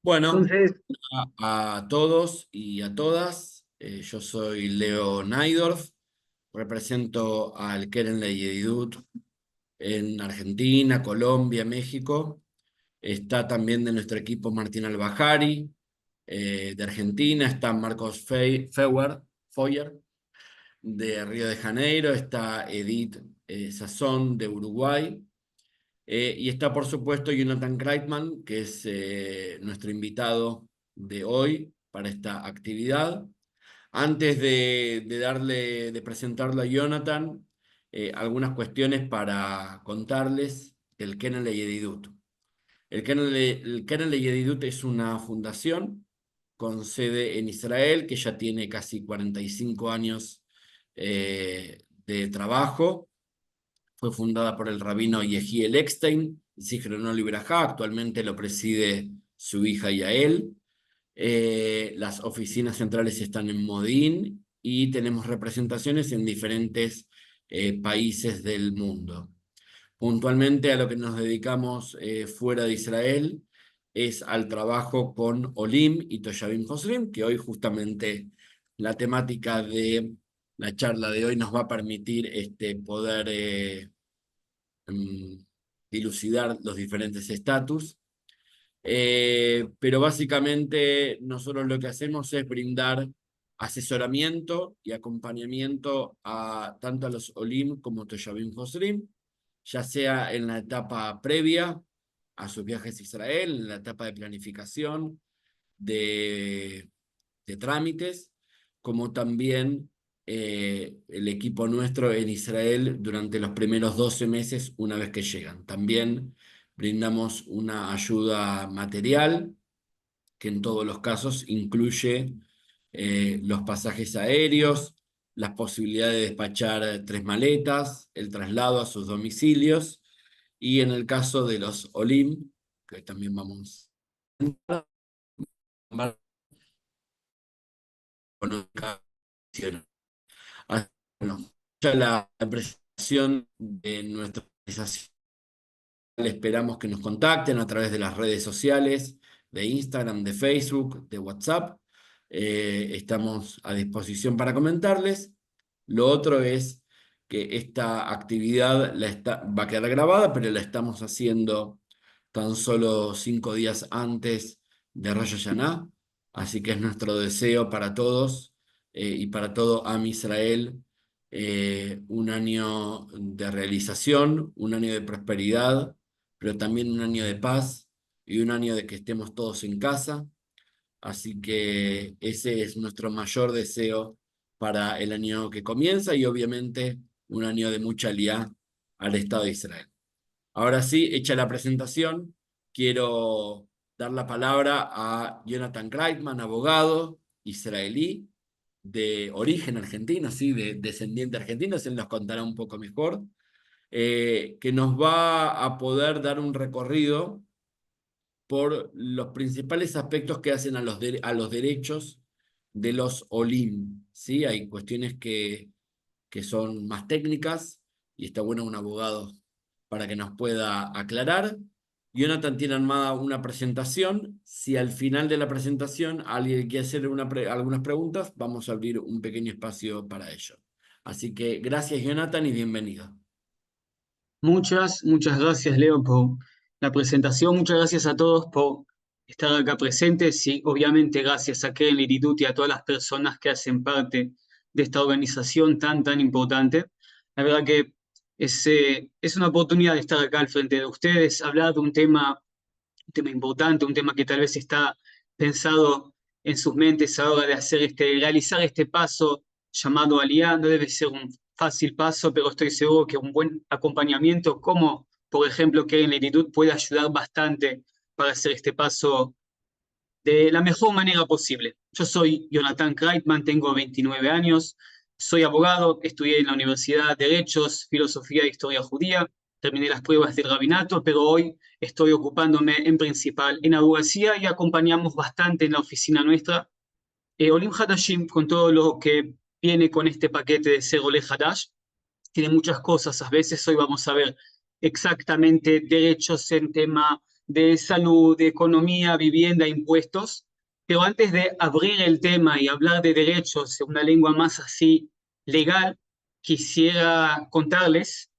Bueno, Entonces, a todos y a todas, yo soy Leo Naidorf, represento al Keren Yedidut en Argentina, Colombia, México. Está también de nuestro equipo Martín Albajari, de Argentina, está Marcos Feuer, de Río de Janeiro, está Edith Sazón, de Uruguay. Y está, por supuesto, Jonathan Kreitman, que es nuestro invitado de hoy para esta actividad. Antes de presentarlo a Jonathan, algunas cuestiones para contarles del Keren Yedidut. El Keren Yedidut es una fundación con sede en Israel que ya tiene casi 45 años de trabajo. Fue fundada por el rabino Yehiel Eckstein, Zichrono Libraja. Actualmente lo preside su hija Yael. Las oficinas centrales están en Modín y tenemos representaciones en diferentes países del mundo. Puntualmente a lo que nos dedicamos fuera de Israel es al trabajo con Olim y Toshavim Hosrim, que hoy justamente la temática de la charla de hoy nos va a permitir poder mm, dilucidar los diferentes estatus. Pero básicamente nosotros lo que hacemos es brindar asesoramiento y acompañamiento tanto a los Olim como Toshavim Hosrim, ya sea en la etapa previa a sus viajes a Israel, en la etapa de planificación, de, de trámites, como también el equipo nuestro en Israel durante los primeros 12 meses una vez que llegan. También brindamos una ayuda material, que en todos los casos incluye los pasajes aéreos, las posibilidades de despachar 3 maletas, el traslado a sus domicilios, y en el caso de los Olim, que también vamos a con una canción. Bueno, ya la presentación de nuestra organización. Esperamos que nos contacten a través de las redes sociales, de Instagram, de Facebook, de WhatsApp. Estamos a disposición para comentarles. Lo otro es que esta actividad va a quedar grabada, pero la estamos haciendo tan solo 5 días antes de Rosh Hashanah. Así que es nuestro deseo para todos y para todo Am Israel, un año de realización, un año de prosperidad, pero también un año de paz y un año de que estemos todos en casa. Así que ese es nuestro mayor deseo para el año que comienza y obviamente un año de mucha aliá al Estado de Israel. Ahora sí, hecha la presentación, quiero dar la palabra a Jonathan Kreitman, abogado israelí de origen argentino, sí, de descendiente argentino, él nos contará un poco mejor, que nos va a poder dar un recorrido por los principales aspectos que hacen a los derechos de los Olim, ¿sí? Hay cuestiones que son más técnicas y está bueno un abogado para que nos pueda aclarar. Jonathan tiene armada una presentación. Si al final de la presentación alguien quiere hacer algunas preguntas, vamos a abrir un pequeño espacio para ello. Así que gracias, Jonathan, y bienvenido. muchas gracias, Leo, por la presentación. Muchas gracias a todos por estar acá presentes y obviamente gracias a Keren Liridut y a todas las personas que hacen parte de esta organización tan importante. La verdad que es una oportunidad de estar acá al frente de ustedes, hablar de un tema importante, un tema que tal vez está pensado en sus mentes ahora de realizar este paso llamado Aliyah. No debe ser un fácil paso, pero estoy seguro que un buen acompañamiento, como por ejemplo que en lentitud, puede ayudar bastante para hacer este paso de la mejor manera posible. Yo soy Jonathan Kreitman, tengo 29 años, soy abogado, estudié en la Universidad de Derechos, Filosofía e Historia Judía, terminé las pruebas del rabinato, pero hoy estoy ocupándome en principal en abogacía y acompañamos bastante en la oficina nuestra Olim Hadashim con todo lo que viene con este paquete de ser Ole Hadash. Tiene muchas cosas. A veces hoy vamos a ver exactamente derechos en tema de salud, de economía, vivienda, impuestos. Pero antes de abrir el tema y hablar de derechos en una lengua más así legal, quisiera contarles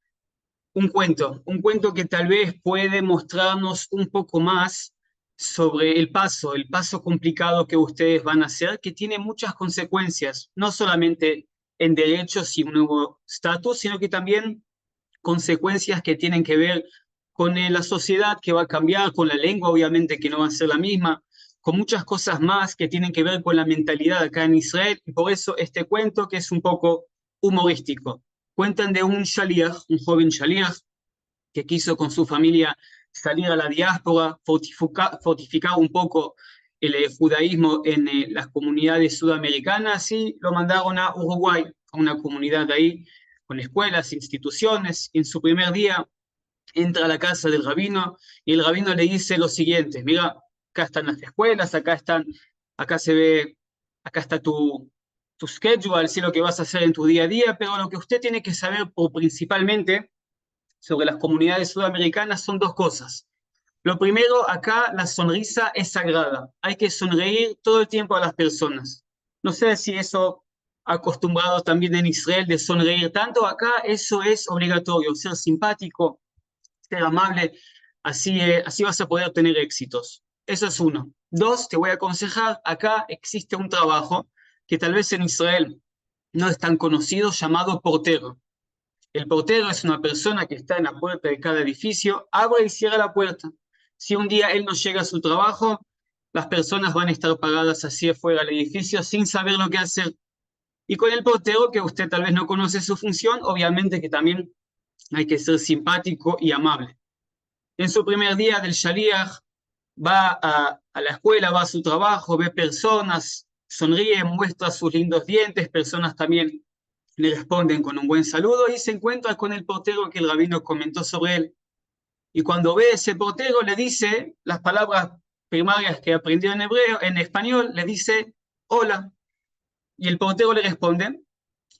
un cuento que tal vez puede mostrarnos un poco más sobre el paso complicado que ustedes van a hacer, que tiene muchas consecuencias, no solamente en derechos y un nuevo estatus, sino que también consecuencias que tienen que ver con la sociedad que va a cambiar, con la lengua obviamente que no va a ser la misma, con muchas cosas más que tienen que ver con la mentalidad acá en Israel, y por eso este cuento que es un poco humorístico. Cuentan de un shaliach, un joven shaliach, que quiso con su familia salir a la diáspora, fortificar un poco el judaísmo en las comunidades sudamericanas y lo mandaron a Uruguay, a una comunidad de ahí, con escuelas, instituciones. En su primer día entra a la casa del rabino y el rabino le dice lo siguiente: mira, acá están las escuelas, acá se ve, acá está tu schedule, así lo que vas a hacer en tu día a día, pero lo que usted tiene que saber principalmente sobre las comunidades sudamericanas son dos cosas. Lo primero, acá la sonrisa es sagrada. Hay que sonreír todo el tiempo a las personas. No sé si eso acostumbrado también en Israel de sonreír tanto. Acá eso es obligatorio, ser simpático, ser amable. Así vas a poder tener éxitos. Eso es uno. Dos, te voy a aconsejar, acá existe un trabajo que tal vez en Israel no es tan conocido, llamado portero. El portero es una persona que está en la puerta de cada edificio, abre y cierra la puerta. Si un día él no llega a su trabajo, las personas van a estar paradas así afuera del edificio sin saber lo que hacer. Y con el portero, que usted tal vez no conoce su función, obviamente que también hay que ser simpático y amable. En su primer día del Shaliach, va a la escuela, va a su trabajo, ve personas, sonríe, muestra sus lindos dientes, personas también le responden con un buen saludo y se encuentra con el portero que el rabino comentó sobre él. Y cuando ve ese portero le dice las palabras primarias que aprendió en hebreo, en español, le dice hola. Y el portero le responde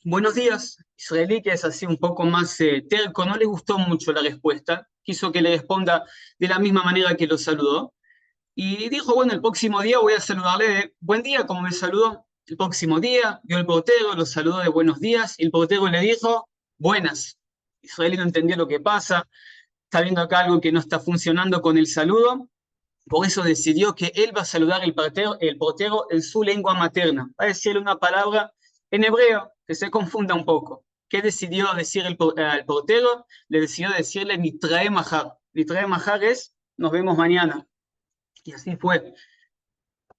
buenos días. Israelí, que es así un poco más terco, no le gustó mucho la respuesta, quiso que le responda de la misma manera que lo saludó. Y dijo, bueno, el próximo día voy a saludarle de buen día, como me saludó. El próximo día vio el portero, lo saludó de buenos días, y el portero le dijo, buenas. Israel no entendió lo que pasa, está viendo acá algo que no está funcionando con el saludo, por eso decidió que él va a saludar el portero en su lengua materna. Va a decirle una palabra en hebreo, que se confunda un poco. ¿Qué decidió decir al portero? Le decidió decirle Nitrae Mahar. Nitrae Mahar es, nos vemos mañana. Y así fue.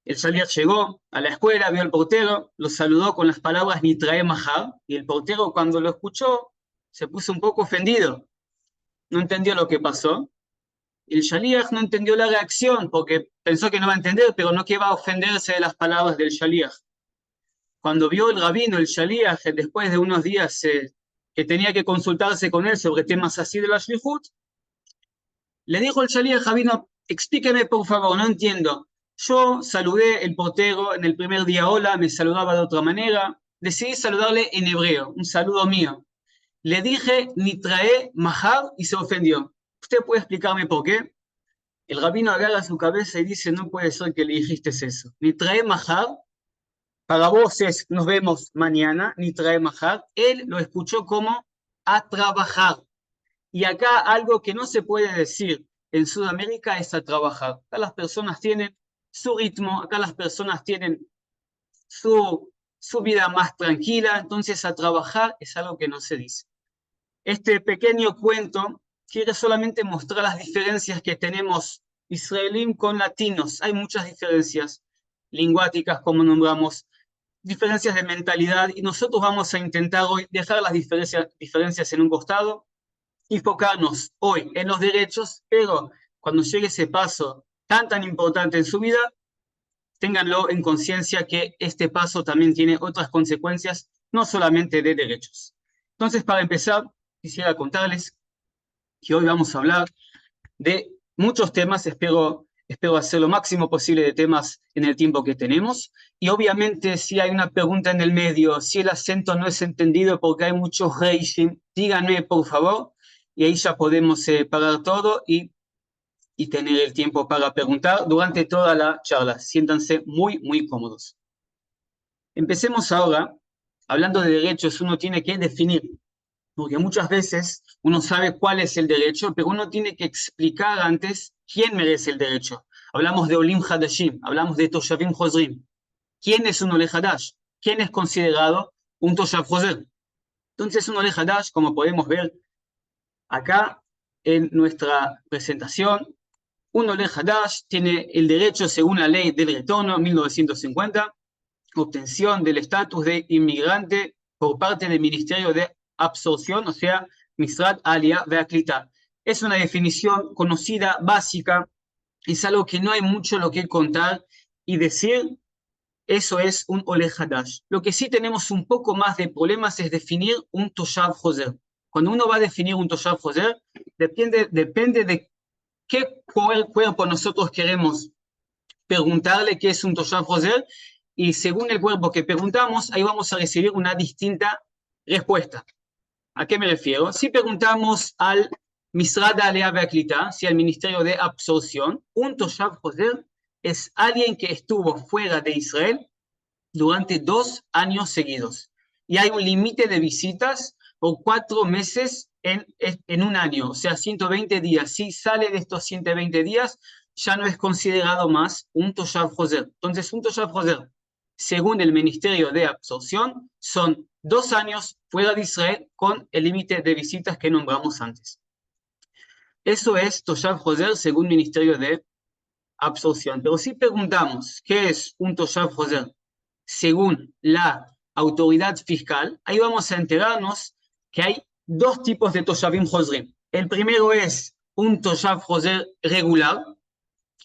El shaliach llegó a la escuela, vio al portero, lo saludó con las palabras Nitrae Mahar, y el portero cuando lo escuchó se puso un poco ofendido, no entendió lo que pasó. El shaliach no entendió la reacción porque pensó que no va a entender, pero no que iba a ofenderse de las palabras del shaliach. Cuando vio el rabino, el shaliach, después de unos días que tenía que consultarse con él sobre temas así de la shlichut, le dijo el shaliach, rabino, explíqueme por favor, no entiendo. Yo saludé el portero en el primer día, hola, me saludaba de otra manera. Decidí saludarle en hebreo, un saludo mío. Le dije, Nitrae Mahar, y se ofendió. ¿Usted puede explicarme por qué? El rabino agarra su cabeza y dice, no puede ser que le dijiste eso. Nitrae Mahar, para vos es, nos vemos mañana, Nitrae Mahar. Él lo escuchó como a trabajar. Y acá algo que no se puede decir en Sudamérica es a trabajar. Acá las personas tienen su ritmo, acá las personas tienen su vida más tranquila, entonces a trabajar es algo que no se dice. Este pequeño cuento quiere solamente mostrar las diferencias que tenemos israelíes con latinos. Hay muchas diferencias lingüísticas, como nombramos, diferencias de mentalidad, y nosotros vamos a intentar hoy dejar las diferencias en un costado y enfocarnos hoy en los derechos, pero cuando llegue ese paso tan importante en su vida, ténganlo en conciencia que este paso también tiene otras consecuencias, no solamente de derechos. Entonces, para empezar, quisiera contarles que hoy vamos a hablar de muchos temas, espero hacer lo máximo posible de temas en el tiempo que tenemos, y obviamente si hay una pregunta en el medio, si el acento no es entendido porque hay mucho reishim, díganme por favor, y ahí ya podemos parar todo y y tener el tiempo para preguntar durante toda la charla. Siéntanse muy, muy cómodos. Empecemos ahora. Hablando de derechos, uno tiene que definir, porque muchas veces uno sabe cuál es el derecho, pero uno tiene que explicar antes quién merece el derecho. Hablamos de Olim Hadashim, hablamos de Toshavim Chozrim. ¿Quién es un Ole Hadash? ¿Quién es considerado un Toshav Chozer? Entonces, un Ole Hadash, como podemos ver acá en nuestra presentación, un Ole Hadash tiene el derecho, según la ley del retorno 1950, obtención del estatus de inmigrante por parte del Ministerio de Absorción, o sea, Misrat Alia Veaklita. Es una definición conocida, básica, es algo que no hay mucho lo que contar y decir. Eso es un Ole Hadash. Lo que sí tenemos un poco más de problemas es definir un Toshav Chozer. Cuando uno va a definir un Toshav Chozer, depende de qué cuerpo nosotros queremos preguntarle qué es un Toshav Chozer, y según el cuerpo que preguntamos, ahí vamos a recibir una distinta respuesta. ¿A qué me refiero? Si preguntamos al Misrad Alea Veaklita, si al Ministerio de Absorción, un Toshav Chozer es alguien que estuvo fuera de Israel durante 2 años seguidos. Y hay un límite de visitas por 4 meses en un año, o sea, 120 días. Si sale de estos 120 días, ya no es considerado más un Toshav Chozer. Entonces, un Toshav Chozer, según el Ministerio de Absorción, son 2 años fuera de Israel con el límite de visitas que nombramos antes. Eso es Toshav Chozer según el Ministerio de Absorción. Pero si preguntamos qué es un Toshav Chozer según la autoridad fiscal, ahí vamos a enterarnos que hay 2 tipos de Toshavim Chozrim. El primero es un Toshav Chozer regular,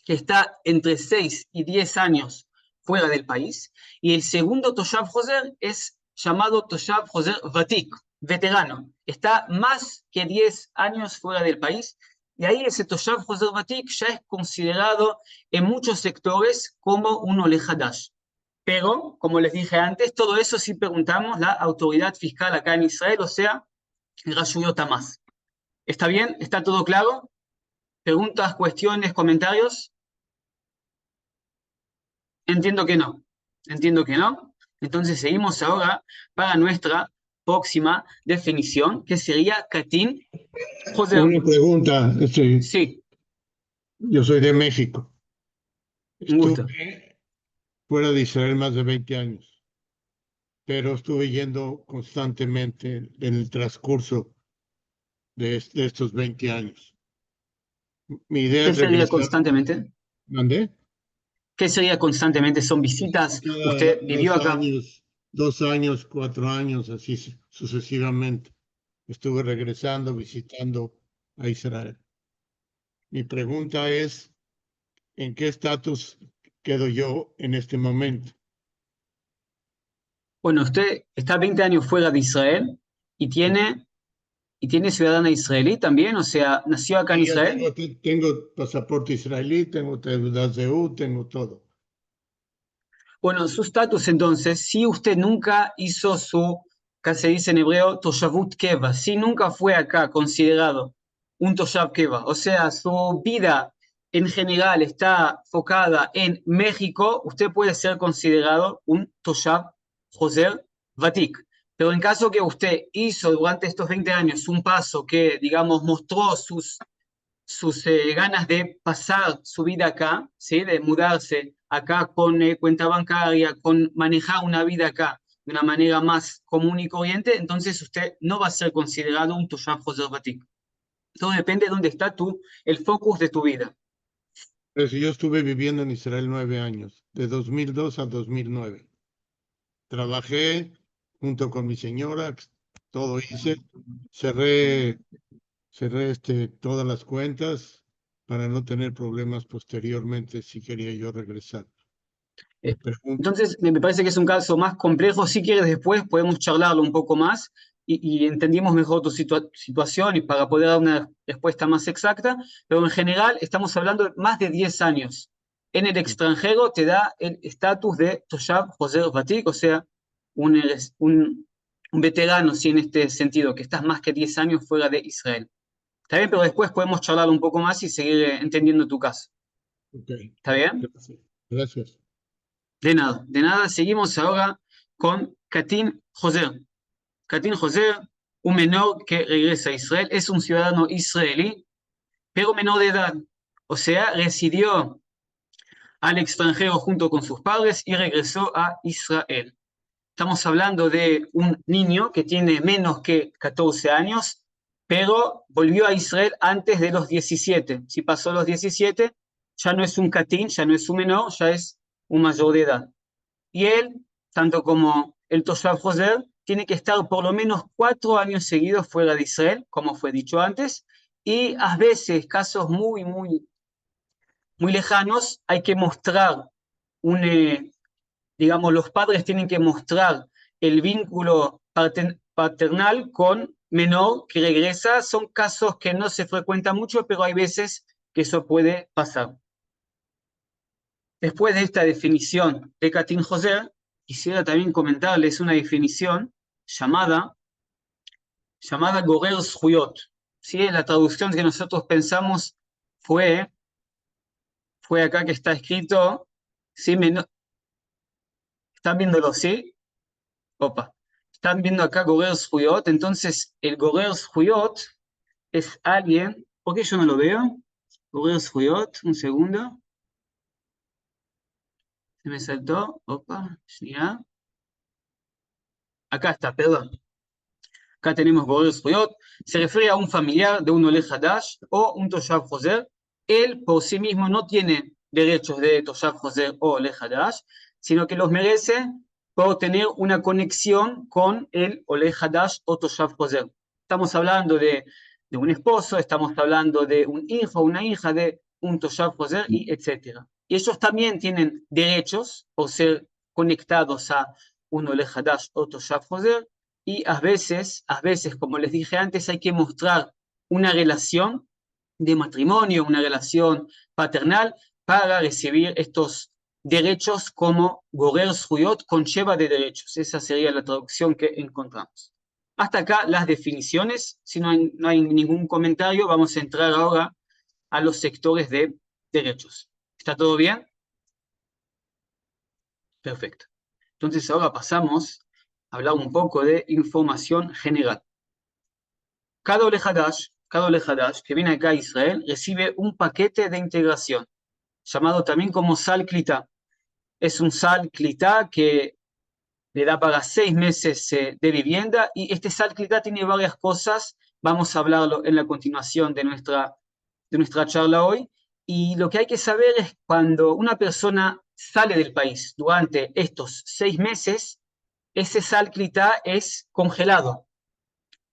que está entre 6 y 10 años fuera del país, y el segundo Toshav Chozer es llamado Toshav Chozer Vatik, veterano. Está más que 10 años fuera del país, y ahí ese Toshav Chozer Vatik ya es considerado en muchos sectores como un Ole Hadash. Pero, como les dije antes, todo eso sí preguntamos la autoridad fiscal acá en Israel, o sea, el Rashuyot Hamaz. ¿Está bien? ¿Está todo claro? ¿Preguntas, cuestiones, comentarios? Entiendo que no. Entiendo que no. Entonces seguimos ahora para nuestra próxima definición, que sería Katin Joser. Una pregunta, Sí, yo soy de México. un gusto. Estuve fuera de Israel más de 20 años, pero estuve yendo constantemente en el transcurso de estos 20 años. Mi idea ¿Qué es sería regresar. constantemente? ¿Mandé? ¿Qué sería constantemente? ¿Son visitas? Cada ¿Usted vivió acá? 2 años, 4 años, así sucesivamente. Estuve regresando, visitando a Israel. Mi pregunta es, ¿en qué estatus quedo yo en este momento? Bueno, usted está 20 años fuera de Israel y tiene ciudadana israelí también, o sea, nació acá en Sí, ya Israel. tengo pasaporte israelí, tengo teudas de U, tengo todo. Bueno, su estatus entonces, si usted nunca hizo su, acá se dice en hebreo, Toshavut Keva, si nunca fue acá considerado un Toshav Keva, o sea, su vida en general está enfocada en México, usted puede ser considerado un Toshav Joser Vatik. Pero en caso que usted hizo durante estos 20 años un paso que, digamos, mostró sus ganas de pasar su vida acá, ¿sí? De mudarse acá con cuenta bancaria, con manejar una vida acá de una manera más común y corriente, entonces usted no va a ser considerado un Toshav Joser Vatik. Todo depende de dónde está el focus de tu vida. Pero si yo estuve viviendo en Israel 9 años, de 2002 a 2009. Trabajé junto con mi señora, todo hice, cerré, cerré todas las cuentas para no tener problemas posteriormente si quería yo regresar. Eh, Pregunto, Entonces, me parece que es un caso más complejo. Si quieres, después podemos charlarlo un poco más y entendimos mejor tu situación y para poder dar una respuesta más exacta. Pero en general, estamos hablando de más de 10 años. En el extranjero te da el estatus de Toshav Joser Vatik, o sea, un, un, un veterano, sí, en este sentido, que estás más que 10 años fuera de Israel. Está bien, pero después podemos charlar un poco más y seguir entendiendo tu caso. Ok, ¿Está bien? gracias. De nada, de nada. Seguimos ahora con Katin Joser. Katin Joser, un menor que regresa a Israel, es un ciudadano israelí, pero menor de edad. O sea, residió al extranjero junto con sus padres y regresó a Israel. Estamos hablando de un niño que tiene menos que 14 años, pero volvió a Israel antes de los 17. Si pasó los 17, ya no es un catín, ya no es un menor, ya es un mayor de edad. Y él, tanto como el Toshav Joser, tiene que estar por lo menos 4 años seguidos fuera de Israel, como fue dicho antes, y a veces, casos muy lejanos, hay que mostrar digamos, los padres tienen que mostrar el vínculo paternal con menor que regresa. Son casos que no se frecuentan mucho, pero hay veces que eso puede pasar. Después de esta definición de Katin Joser, quisiera también comentarles una definición llamada Gorer Zhuyot. ¿Sí? La traducción que nosotros pensamos fue acá que está escrito, ¿sí? ¿Están viéndolo, sí? Opa. Están viendo acá Gorer Zhuyot. Entonces, el Gorer Zhuyot es alguien. ¿Por qué yo no lo veo? Gorer Zhuyot, un segundo. Se me saltó. Opa, ya. Acá está, perdón. Acá tenemos Gorer Zhuyot. Se refiere a un familiar de un Oleh Hadash o un Toshav Joser. Él por sí mismo no tiene derechos de Toshav Joser o Oleh Hadash, sino que los merece por tener una conexión con el Oleh Hadash o Toshav Joser. Estamos hablando de un esposo, estamos hablando de un hijo, una hija de un Toshav Joser, y etc. Y ellos también tienen derechos por ser conectados a un Oleh Hadash o Toshav Joser, y a veces, como les dije antes, hay que mostrar una relación de matrimonio, una relación paternal, para recibir estos derechos como Gorer Zhuyot, conlleva de derechos. Esa sería la traducción que encontramos. Hasta acá las definiciones. Si no hay ningún comentario, vamos a entrar ahora a los sectores de derechos. ¿Está todo bien? Perfecto. Entonces ahora pasamos a hablar un poco de información general. Cada Oleh Hadash que viene acá a Israel recibe un paquete de integración, llamado también como Sal Klita. Es un Sal Klita que le da para 6 meses de vivienda, y este Sal Klita tiene varias cosas. Vamos a hablarlo en la continuación de nuestra charla hoy. Y lo que hay que saber es cuando una persona sale del país durante estos 6 meses, ese Sal Klita es congelado.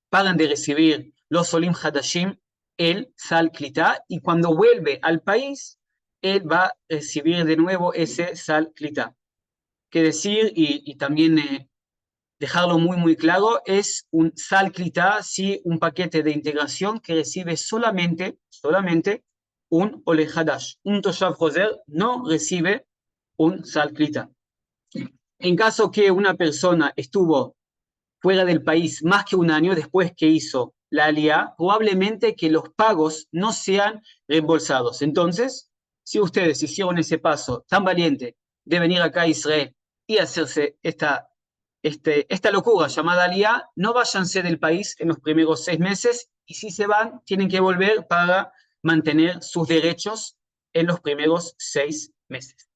Pagan de recibir los Olim Hadashim el Sal Klita, y cuando vuelve al país, él va a recibir de nuevo ese Sal Klita. Que decir, y también dejarlo muy claro, es un Sal Klita, sí, un paquete de integración que recibe solamente un Oleh Hadash. Un Toshav Joser no recibe un Sal Klita. En caso que una persona estuvo fuera del país más que un año después que hizo la aliyá, probablemente que los pagos no sean reembolsados. Entonces, si ustedes hicieron ese paso tan valiente de venir acá a Israel y hacerse esta locura llamada aliyá, no váyanse del país en los primeros 6 meses, y si se van, tienen que volver para mantener sus derechos en los primeros 6 meses.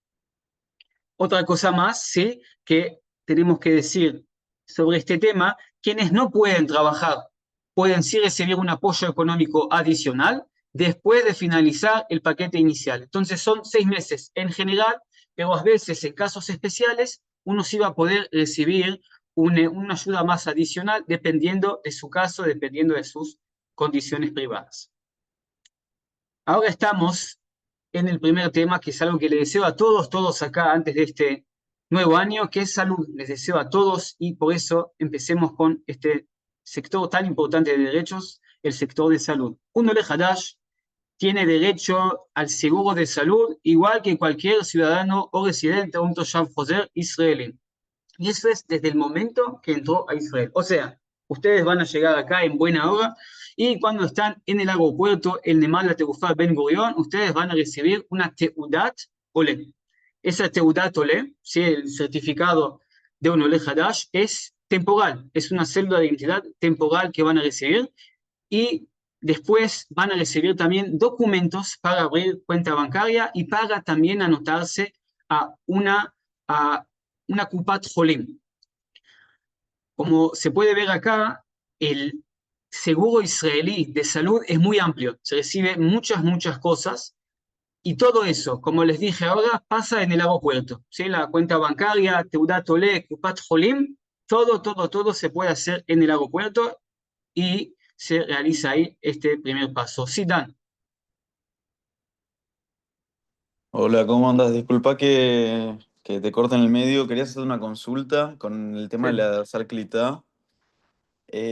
Otra cosa más, ¿sí?, que tenemos que decir sobre este tema: quienes no pueden trabajar pueden sí recibir un apoyo económico adicional después de finalizar el paquete inicial. Entonces son 6 meses en general, pero a veces en casos especiales uno sí va a poder recibir una ayuda más adicional dependiendo de su caso, dependiendo de sus condiciones privadas. Ahora estamos en el primer tema, que es algo que le deseo a todos acá antes de este nuevo año, que es salud. Les deseo a todos, y por eso empecemos con este sector tan importante de derechos, el sector de salud. Un Oleh Hadash tiene derecho al seguro de salud igual que cualquier ciudadano o residente o un Toshav Joser israelí. Y eso es desde el momento que entró a Israel. O sea, ustedes van a llegar acá en buena hora Y cuando están en el aeropuerto, el Nemal Ateufa Ben Gurion, ustedes van a recibir una Teudat Ole. Esa Teudat Ole, ¿sí? El certificado de un Ole Hadash, es temporal, es una cédula de identidad temporal que van a recibir, y después van a recibir también documentos para abrir cuenta bancaria y para también anotarse a una Kupat Jolim. Como se puede ver acá, el seguro israelí de salud es muy amplio, se recibe muchas cosas, y todo eso, como les dije ahora, pasa en el aeropuerto, ¿sí? La cuenta bancaria, Teudat Ole, Kupat Jolim, todo se puede hacer en el aeropuerto y se realiza ahí este primer paso. Sí, Dan. Hola, ¿cómo andas? Disculpa que te corte en el medio. Quería hacer una consulta con el tema de Sí. la Sarklita.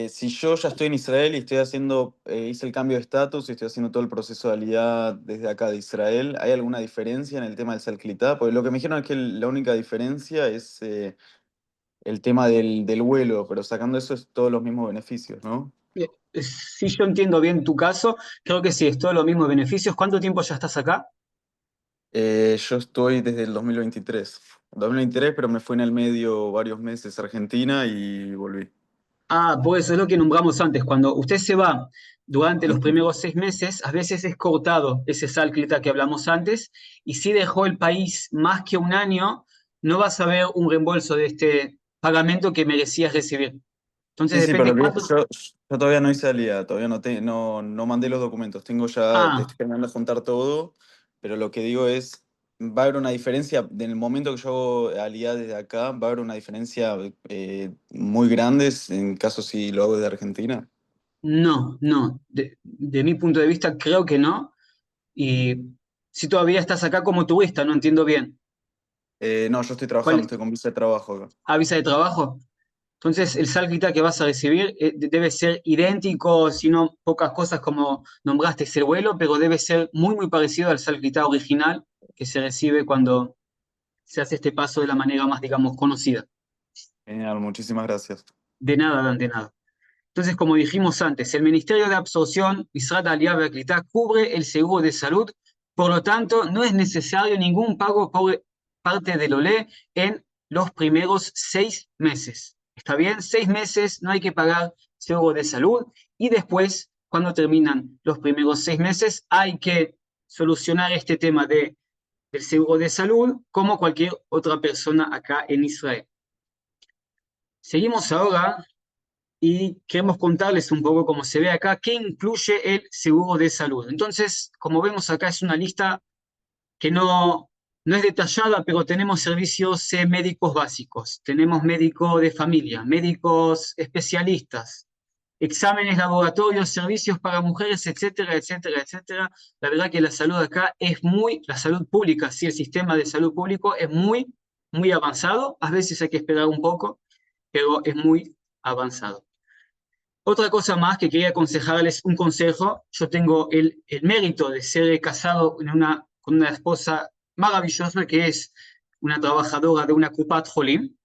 Si yo ya estoy en Israel y estoy haciendo, hice el cambio de estatus y estoy haciendo todo el proceso de alidad desde acá de Israel, ¿hay alguna diferencia en el tema del Sarklita? Porque lo que me dijeron es que la única diferencia es el tema del vuelo, pero sacando eso es todos los mismos beneficios, ¿no? Si yo entiendo bien tu caso, creo que sí, es todo lo mismo beneficios. ¿Cuánto tiempo ya estás acá? Yo estoy desde el 2023. 2023, pero me fui en el medio varios meses a Argentina y volví. Ah, pues eso es lo que nombramos antes. Cuando usted se va durante los Ujú. primeros 6 meses, a veces es cortado ese Salclita que hablamos antes, y si dejó el país más que un año, no vas a ver un reembolso de este pagamento que merecías recibir. Entonces Sí, sí, pero depende lo que cuánto. yo todavía no hice alía, todavía no mandé los documentos. Tengo ya, Ah, estoy terminando de juntar todo, pero lo que digo es, va a haber una diferencia, en el momento que yo hago alía desde acá, va a haber una diferencia muy grande en caso si lo hago desde Argentina. no. De mi punto de vista, creo que no. Y si todavía estás acá como turista, no entiendo bien. No, yo estoy ¿Cuál trabajando, es? estoy con visa de trabajo acá. ¿Ah, visa de trabajo? Entonces, el Salclita que vas a recibir debe ser idéntico, si no pocas cosas como nombraste el vuelo, pero debe ser muy parecido al Salclita original que se recibe cuando se hace este paso de la manera más, digamos, conocida. Genial, muchísimas gracias. De nada, Dan, de nada. Entonces, como dijimos antes, el Ministerio de Absorción, Misrat Aliyah Ve'Klita, cubre el seguro de salud, por lo tanto, no es necesario ningún pago por parte del OLE en los primeros 6 meses. ¿Está bien? 6 meses no hay que pagar seguro de salud, y después, cuando terminan los primeros 6 meses, hay que solucionar este tema del seguro de salud como cualquier otra persona acá en Israel. Seguimos ahora y queremos contarles un poco, como se ve acá, qué incluye el seguro de salud. Entonces, como vemos acá, es una lista que no es detallada, pero tenemos servicios médicos básicos, tenemos médico de familia, médicos especialistas, exámenes laboratorios, servicios para mujeres, etcétera. La verdad que la salud acá la salud pública, sí, el sistema de salud público es muy avanzado. A veces hay que esperar un poco, pero es muy avanzado. Otra cosa más que quería aconsejarles, un consejo. Yo tengo el mérito de ser casado con una esposa maravillosa que es una trabajadora de una Kupat Jolim,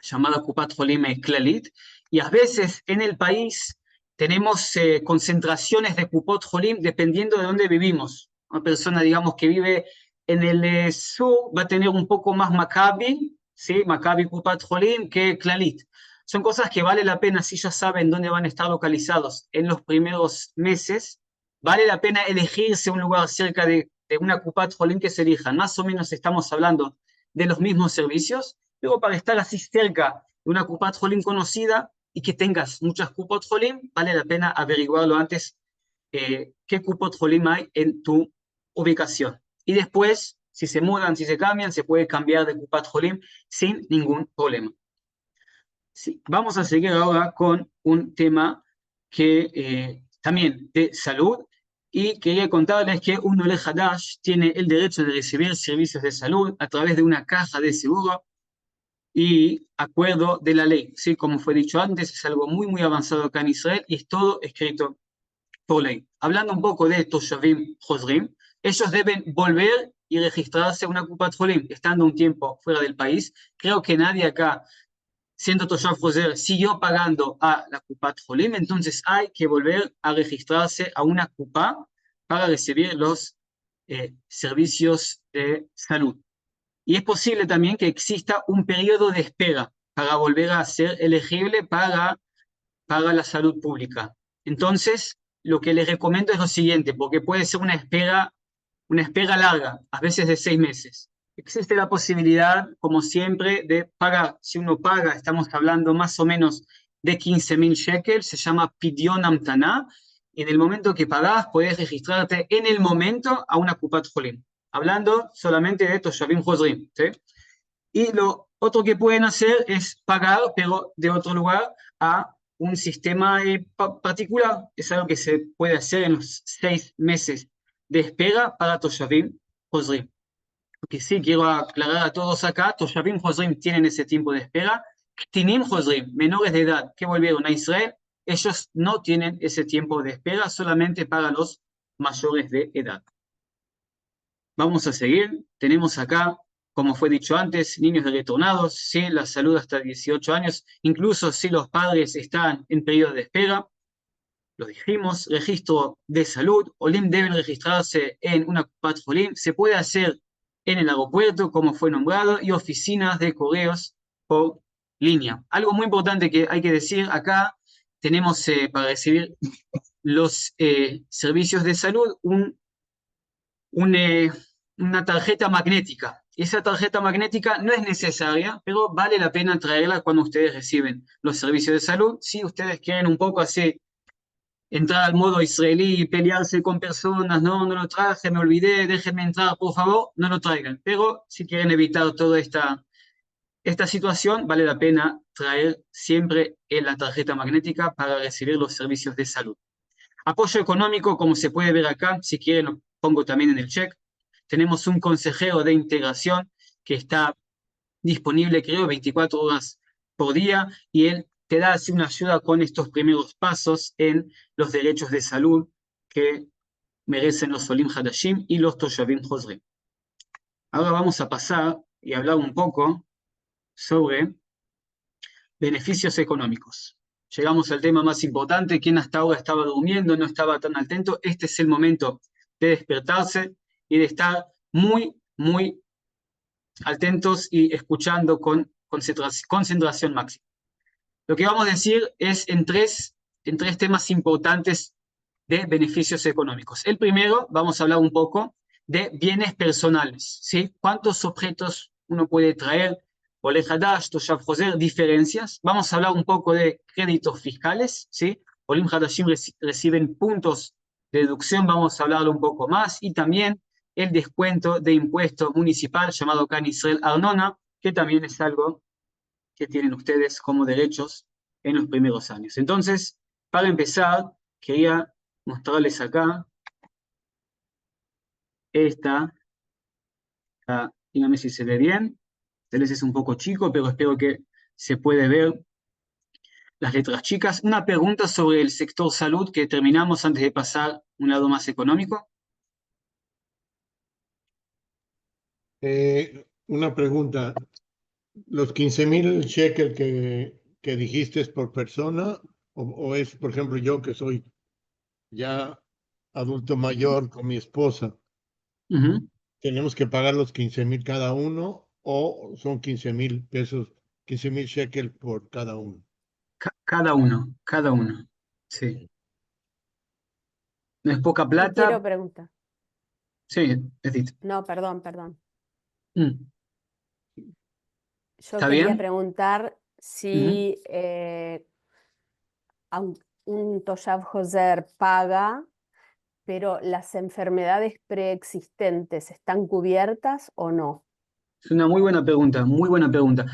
llamada Kupat Jolim Clalit, y a veces en el país tenemos concentraciones de Kupot Jolim dependiendo de dónde vivimos. Una persona, digamos, que vive en el sur va a tener un poco más Maccabi, ¿sí? Maccabi Kupat Jolim que Clalit. Son cosas que vale la pena, si ya saben dónde van a estar localizados en los primeros meses, vale la pena elegirse un lugar cerca de una Kupat Jolim que se elijan. Más o menos estamos hablando de los mismos servicios. Luego, para estar así cerca de una Kupat Jolim conocida y que tengas muchas Kupot Jolim, vale la pena averiguarlo antes, qué Kupot Jolim hay en tu ubicación. Y después, si se mudan, si se cambian, se puede cambiar de Kupat Jolim sin ningún problema. Sí, vamos a seguir ahora con un tema que también de salud, y quería contarles que un Ole Hadash tiene el derecho de recibir servicios de salud a través de una caja de seguro y acuerdo de la ley. Sí, como fue dicho antes, es algo muy avanzado acá en Israel y es todo escrito por ley. Hablando un poco de Toshavim Hozrim, ellos deben volver y registrarse a una Kupat Jolim, estando un tiempo fuera del país. Creo que nadie acá siendo Toshav Hoser, siguió pagando a la Kupat Jolim, entonces hay que volver a registrarse a una Kupa para recibir los servicios de salud. Y es posible también que exista un periodo de espera para volver a ser elegible para la salud pública. Entonces, lo que les recomiendo es lo siguiente, porque puede ser una espera larga, a veces de 6 meses. Existe la posibilidad, como siempre, de pagar. Si uno paga, estamos hablando más o menos de 15.000 shekels, se llama Pidyon Amtaná, y en el momento que pagás, podés registrarte en el momento a una Kupat Jolim. Hablando solamente de Toshavim Hozrim, ¿sí? Y lo otro que pueden hacer es pagar, pero de otro lugar, a un sistema particular. Es algo que se puede hacer en los 6 meses de espera para Toshavim Hozrim. Lo que sí quiero aclarar a todos acá, Toshavim Hozrim tienen ese tiempo de espera. Ktinim Hozrim, menores de edad que volvieron a Israel, ellos no tienen ese tiempo de espera, solamente para los mayores de edad. Vamos a seguir. Tenemos acá, como fue dicho antes, niños de retornados, ¿sí? La salud hasta 18 años, incluso si los padres están en periodo de espera. Lo dijimos, registro de salud, Olim deben registrarse en una Kupat Jolim, se puede hacer en el aeropuerto, como fue nombrado, y oficinas de correos por línea. Algo muy importante que hay que decir acá, tenemos para recibir los servicios de salud una tarjeta magnética. Esa tarjeta magnética no es necesaria, pero vale la pena traerla cuando ustedes reciben los servicios de salud. Si ustedes quieren un poco así entrar al modo israelí y pelearse con personas, no lo traje, me olvidé, déjenme entrar, por favor, no lo traigan. Pero si quieren evitar toda esta situación, vale la pena traer siempre la tarjeta magnética para recibir los servicios de salud. Apoyo económico, como se puede ver acá, si quieren lo pongo también en el check. Tenemos un consejero de integración que está disponible, creo, 24 horas por día, y él te da así una ayuda con estos primeros pasos en los derechos de salud que merecen los Olim Hadashim y los Toshavim Hozrim. Ahora vamos a pasar y hablar un poco sobre beneficios económicos. Llegamos al tema más importante. Quien hasta ahora estaba durmiendo, no estaba tan atento, este es el momento de despertarse y de estar muy, muy atentos y escuchando con concentración máxima. Lo que vamos a decir es en tres temas importantes de beneficios económicos. El primero, vamos a hablar un poco de bienes personales, ¿sí? ¿Cuántos objetos uno puede traer? Ole Hadash, Toshav Hoser, diferencias. Vamos a hablar un poco de créditos fiscales, ¿sí? Olim Hadashim reciben puntos de deducción, vamos a hablarlo un poco más, y también el descuento de impuesto municipal llamado acá en Israel Arnona, que también es algo que tienen ustedes como derechos en los primeros años. Entonces, para empezar, quería mostrarles acá dígame si se ve bien, tal vez es un poco chico, pero espero que se puede ver las letras chicas. Una pregunta sobre el sector salud que terminamos antes de pasar a un lado más económico. Una pregunta. ¿Los 15.000 shekel que dijiste es por persona o es, por ejemplo, yo que soy ya adulto mayor con mi esposa, tenemos que pagar los 15.000 cada uno o son 15.000 pesos, 15.000 shekel por cada uno? Cada uno, sí. ¿No es poca Y plata? quiero preguntar. Sí, Edith. No, perdón. Mm. Yo ¿Está quería bien? preguntar si un Toshav Hoser paga, pero las enfermedades preexistentes están cubiertas o no. Es una muy buena pregunta, muy buena pregunta.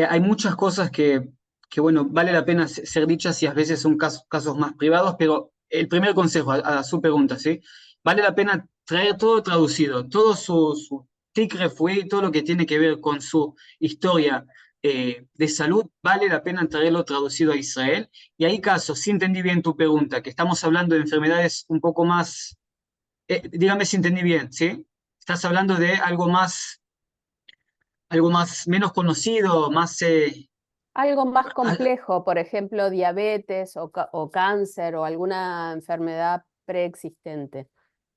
Hay muchas cosas que, bueno, vale la pena ser dichas y a veces son casos más privados, pero el primer consejo a su pregunta, ¿sí? Vale la pena traer todo traducido, todo su tic refuí, todo lo que tiene que ver con su historia de salud, vale la pena traerlo traducido a Israel. Y hay casos, si entendí bien tu pregunta, que estamos hablando de enfermedades un poco más, dígame si entendí bien, ¿sí? Estás hablando de algo más menos conocido, más Algo más complejo, por ejemplo, diabetes o cáncer o alguna enfermedad preexistente.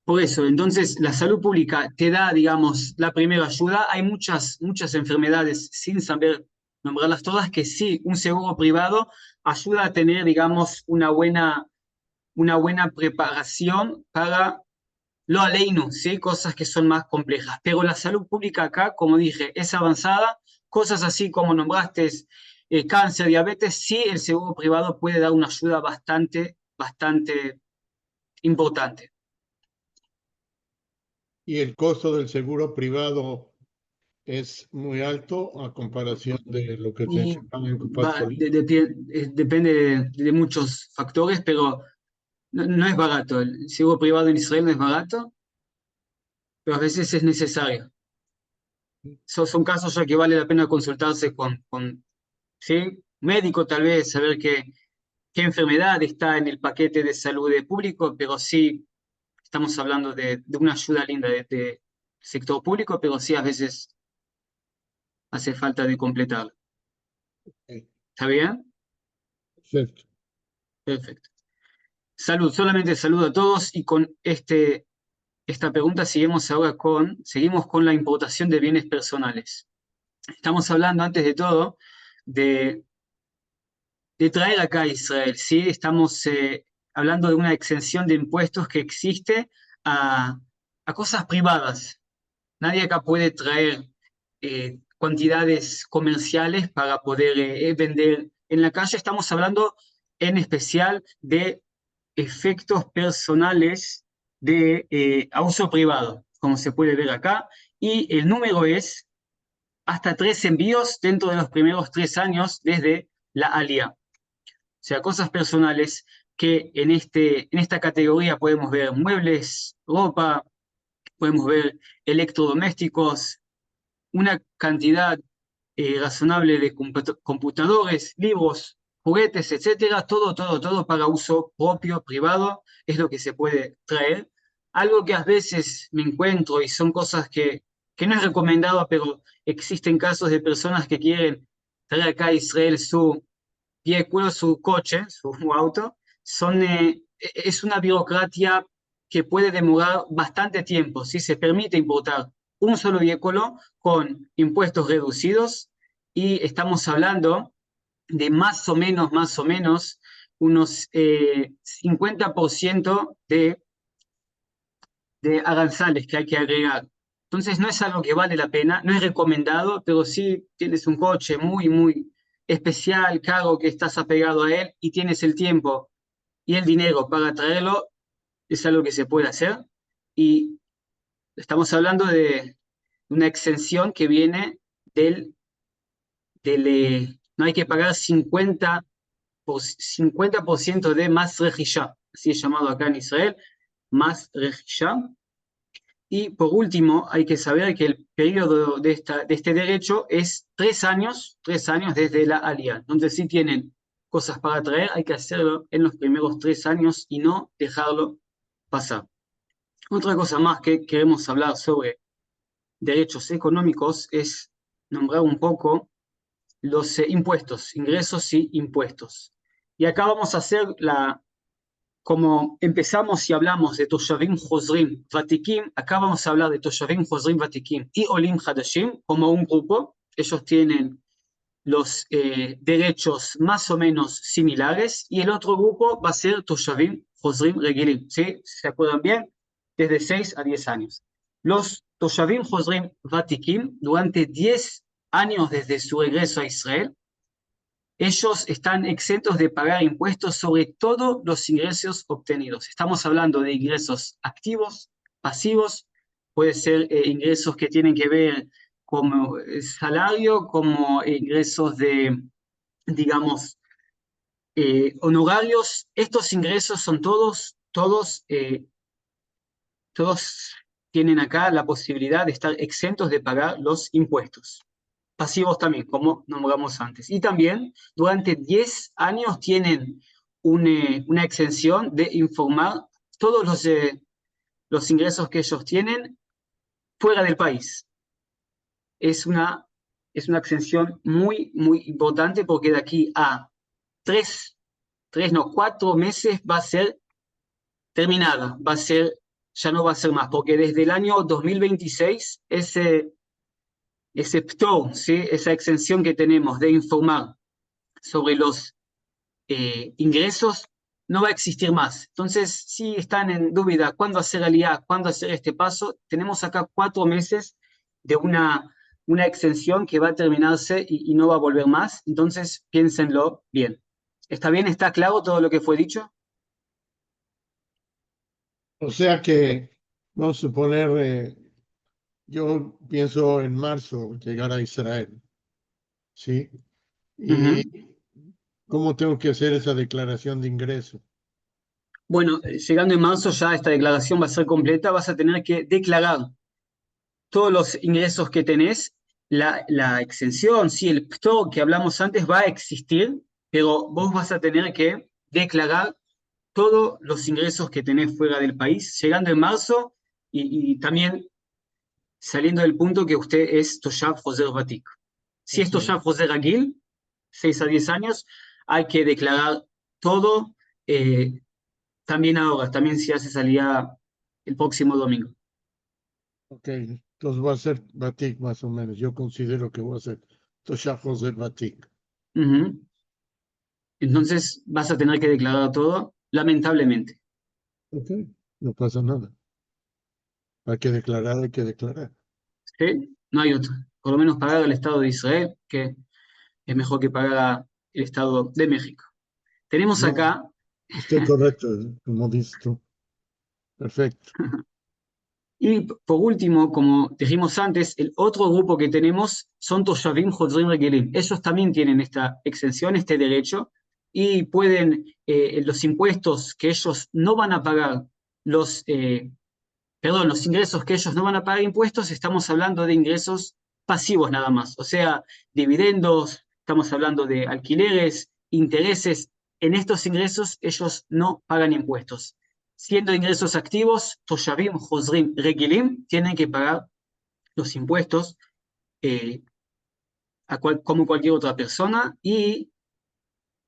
Por eso, entonces, la salud pública te da, digamos, la primera ayuda. Hay muchas enfermedades, sin saber nombrarlas todas, que sí, un seguro privado ayuda a tener, digamos, una buena preparación para lo aleino, ¿sí? Cosas que son más complejas. Pero la salud pública acá, como dije, es avanzada. Cosas así como nombraste, cáncer, diabetes, sí, el seguro privado puede dar una ayuda bastante importante. Y el costo del seguro privado es muy alto a comparación de lo que se Y paga en Copaz. depende de muchos factores, pero no es barato. El seguro privado en Israel no es barato, pero a veces es necesario. Son casos ya que vale la pena consultarse con ¿sí? Médico, tal vez, saber qué enfermedad está en el paquete de salud público, pero sí estamos hablando de una ayuda linda de sector público, pero sí a veces hace falta de completarlo. ¿Está bien? Perfecto. Perfecto. Salud, solamente saludo a todos y con esta pregunta seguimos con la importación de bienes personales. Estamos hablando antes de todo de traer acá a Israel, ¿sí? Estamos hablando de una exención de impuestos que existe a cosas privadas. Nadie acá puede traer cantidades comerciales para poder vender en la calle. Estamos hablando en especial de efectos personales a uso privado, como se puede ver acá. Y el número es hasta 3 envíos dentro de los primeros 3 años desde la Alía. O sea, cosas personales que en esta categoría podemos ver muebles, ropa, podemos ver electrodomésticos, una cantidad razonable de computadores, libros, juguetes, etcétera, todo para uso propio, privado, es lo que se puede traer. Algo que a veces me encuentro y son cosas que no es recomendado, pero existen casos de personas que quieren traer acá a Israel su vehículo, su coche, su auto, es una burocracia que puede demorar bastante tiempo. Si se permite importar un solo vehículo con impuestos reducidos y estamos hablando de más o menos, unos 50% de aranceles que hay que agregar. Entonces no es algo que vale la pena, no es recomendado, pero si tienes un coche muy especial, caro, que estás apegado a él y tienes el tiempo y el dinero para traerlo, es algo que se puede hacer. Y estamos hablando de una exención que viene no hay que pagar 50% de más rejillá, así es llamado acá en Israel, más rejillá. Y por último, hay que saber que el periodo de este derecho es 3 años desde la alía. Entonces, si tienen cosas para traer, hay que hacerlo en los primeros 3 años y no dejarlo pasar. Otra cosa más que queremos hablar sobre derechos económicos es nombrar un poco los impuestos, ingresos y impuestos. Y acá vamos a hacer como empezamos y hablamos de Toshavim Hozrim Vatikim, acá vamos a hablar de Toshavim Hozrim Vatikim y Olim Hadashim como un grupo. Ellos tienen los derechos más o menos similares y el otro grupo va a ser Toshavim Hozrim Regilim, ¿sí? ¿Se acuerdan bien? Desde 6 a 10 años. Los Toshavim Hozrim Vatikim, durante 10 años desde su regreso a Israel, ellos están exentos de pagar impuestos sobre todos los ingresos obtenidos. Estamos hablando de ingresos activos, pasivos, puede ser ingresos que tienen que ver como salario, como ingresos de, digamos, honorarios. Estos ingresos son todos tienen acá la posibilidad de estar exentos de pagar los impuestos. Pasivos también, como nombramos antes. Y también durante 10 años tienen una exención de informar todos los ingresos que ellos tienen fuera del país. Es una es una exención muy, muy importante porque de aquí a 4 meses va a ser terminada, ya no va a ser más, porque desde el año 2026 ese pto, ¿sí? Esa exención que tenemos de informar sobre los ingresos no va a existir más. Entonces, si están en duda cuándo hacer aliyá, cuándo hacer este paso, tenemos acá 4 meses de una exención que va a terminarse y no va a volver más. Entonces, piénsenlo bien. ¿Está bien? ¿Está claro todo lo que fue dicho? O sea que, vamos a suponer, yo pienso en marzo llegar a Israel, ¿sí? ¿Y cómo tengo que hacer esa declaración de ingreso? Bueno, llegando en marzo ya esta declaración va a ser completa, vas a tener que declarar todos los ingresos que tenés, la exención, sí, el pto que hablamos antes va a existir, pero vos vas a tener que declarar todos los ingresos que tenés fuera del país, llegando en marzo y también saliendo del punto que usted es Toshav Hoser Vatik. Si es Toshav Hoser Agil, 6 a 10 años, hay que declarar todo, también ahora, también si hace salida el próximo domingo. Ok, entonces va a ser Batik más o menos. Yo considero que voy a ser Toshajos del Batik. Ujú. Entonces vas a tener que declarar todo, lamentablemente. Ok, no pasa nada. Hay que declarar, hay que declarar. ¿Sí? No hay otro. Por lo menos pagar al Estado de Israel, que es mejor que pagar el Estado de México. Tenemos No, acá, estoy correcto, como dices tú. Perfecto. y por último, como dijimos antes, el otro grupo que tenemos son Toshavim Hozrim Regelim. Ellos también tienen esta exención, este derecho, y pueden, los impuestos que ellos no van a pagar, los ingresos que ellos no van a pagar impuestos, estamos hablando de ingresos pasivos nada más, o sea, dividendos, estamos hablando de alquileres, intereses. En estos ingresos ellos no pagan impuestos. Siendo ingresos activos, Toshavim, Hozrim, Regilim, tienen que pagar los impuestos eh, como cualquier otra persona, y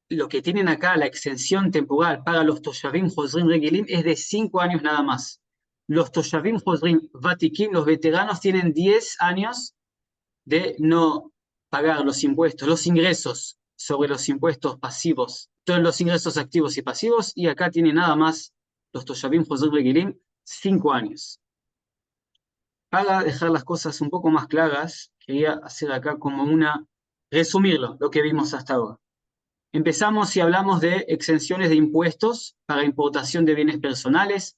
lo que tienen acá, la exención temporal para los Toshavim Hozrim Regilim, es de 5 años nada más. Los Toshavim Hozrim Vatikim, los veteranos, tienen 10 años de no pagar los impuestos, los ingresos sobre los impuestos pasivos, todos los ingresos activos y pasivos, y acá tienen nada más los Toshavim Hozrim Regilim, 5 años. Para dejar las cosas un poco más claras, quería hacer acá como resumirlo, lo que vimos hasta ahora. Empezamos y hablamos de exenciones de impuestos para importación de bienes personales,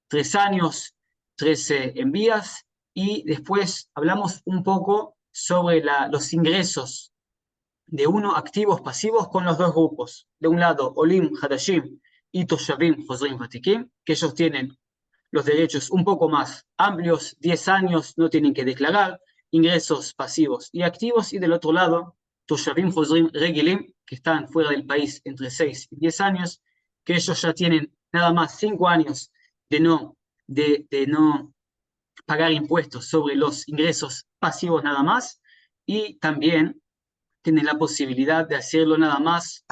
3 años, 13 envías, y después hablamos un poco sobre los ingresos de activos, pasivos, con los dos grupos. De un lado, Olim Hadashim y Toshavim Hozrim Vatikim, que ellos tienen los derechos un poco más amplios, 10 años, no tienen que declarar, ingresos pasivos y activos, y del otro lado, Toshavim Hozrim Regilim, que están fuera del país entre 6 y 10 años, que ellos ya tienen nada más 5 años de no pagar impuestos sobre los ingresos pasivos nada más, y también tienen la posibilidad de hacerlo nada más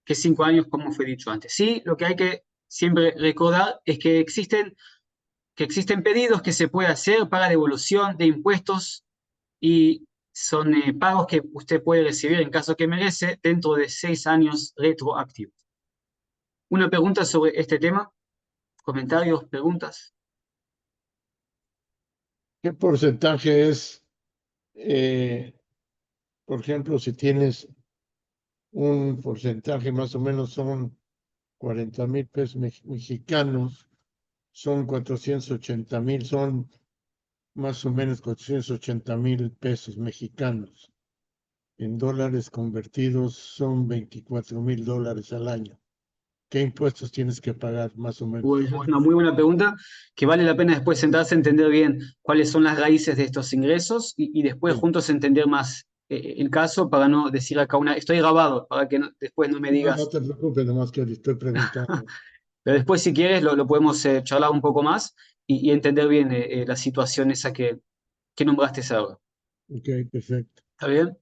que 5 años, como fue dicho antes. Sí, lo que hay que siempre recordar es que existen pedidos que se puede hacer para devolución de impuestos, y son pagos que usted puede recibir en caso que merece dentro de 6 años retroactivos. ¿Una pregunta sobre este tema? ¿Comentarios, preguntas? ¿Qué porcentaje es, por ejemplo, si tienes un porcentaje, más o menos son 40,000 pesos mexicanos, son 480,000, son más o menos 480,000 pesos mexicanos. En dólares convertidos son $24,000 al año. ¿Qué impuestos tienes que pagar, más o menos? Pues es una muy buena pregunta, que vale la pena después sentarse a entender bien cuáles son las raíces de estos ingresos, y después Sí. juntos entender más el caso, para no decir acá estoy grabado, para que después no me No, digas. no te preocupes, nomás que le estoy preguntando. Pero después, si quieres, lo podemos charlar un poco más y entender bien la situación esa que nombraste ahora. Ok, perfecto. ¿Está bien?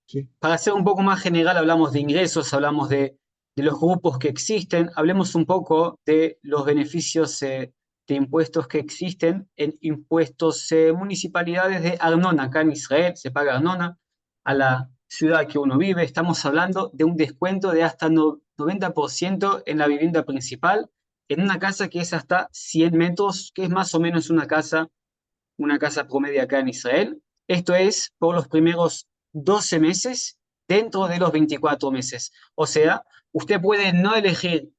Sí. Para ser un poco más general, hablamos de ingresos, hablamos de los grupos que existen, hablemos un poco de los beneficios de impuestos que existen en impuestos municipalidades de Arnona. Acá en Israel se paga Arnona a la ciudad que uno vive. Estamos hablando de un descuento de hasta 90% en la vivienda principal, en una casa que es hasta 100 metros, que es más o menos una casa promedio acá en Israel. Esto es por los primeros 12 meses dentro de los 24 meses. O sea, usted puede no elegir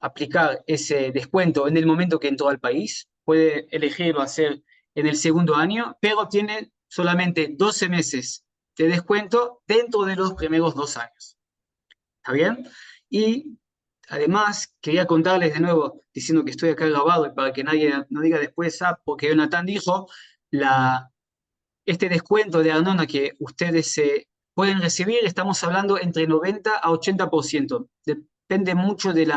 aplicar ese descuento en el momento que entró al país, puede elegirlo hacer en el segundo año, pero tiene solamente 12 meses de descuento dentro de los primeros 2 años. ¿Está bien? Y además, quería contarles de nuevo, diciendo que estoy acá grabado y para que nadie no diga después, porque Jonathan dijo, este descuento de Arnona que ustedes pueden recibir, estamos hablando entre 90 a 80%. Depende mucho del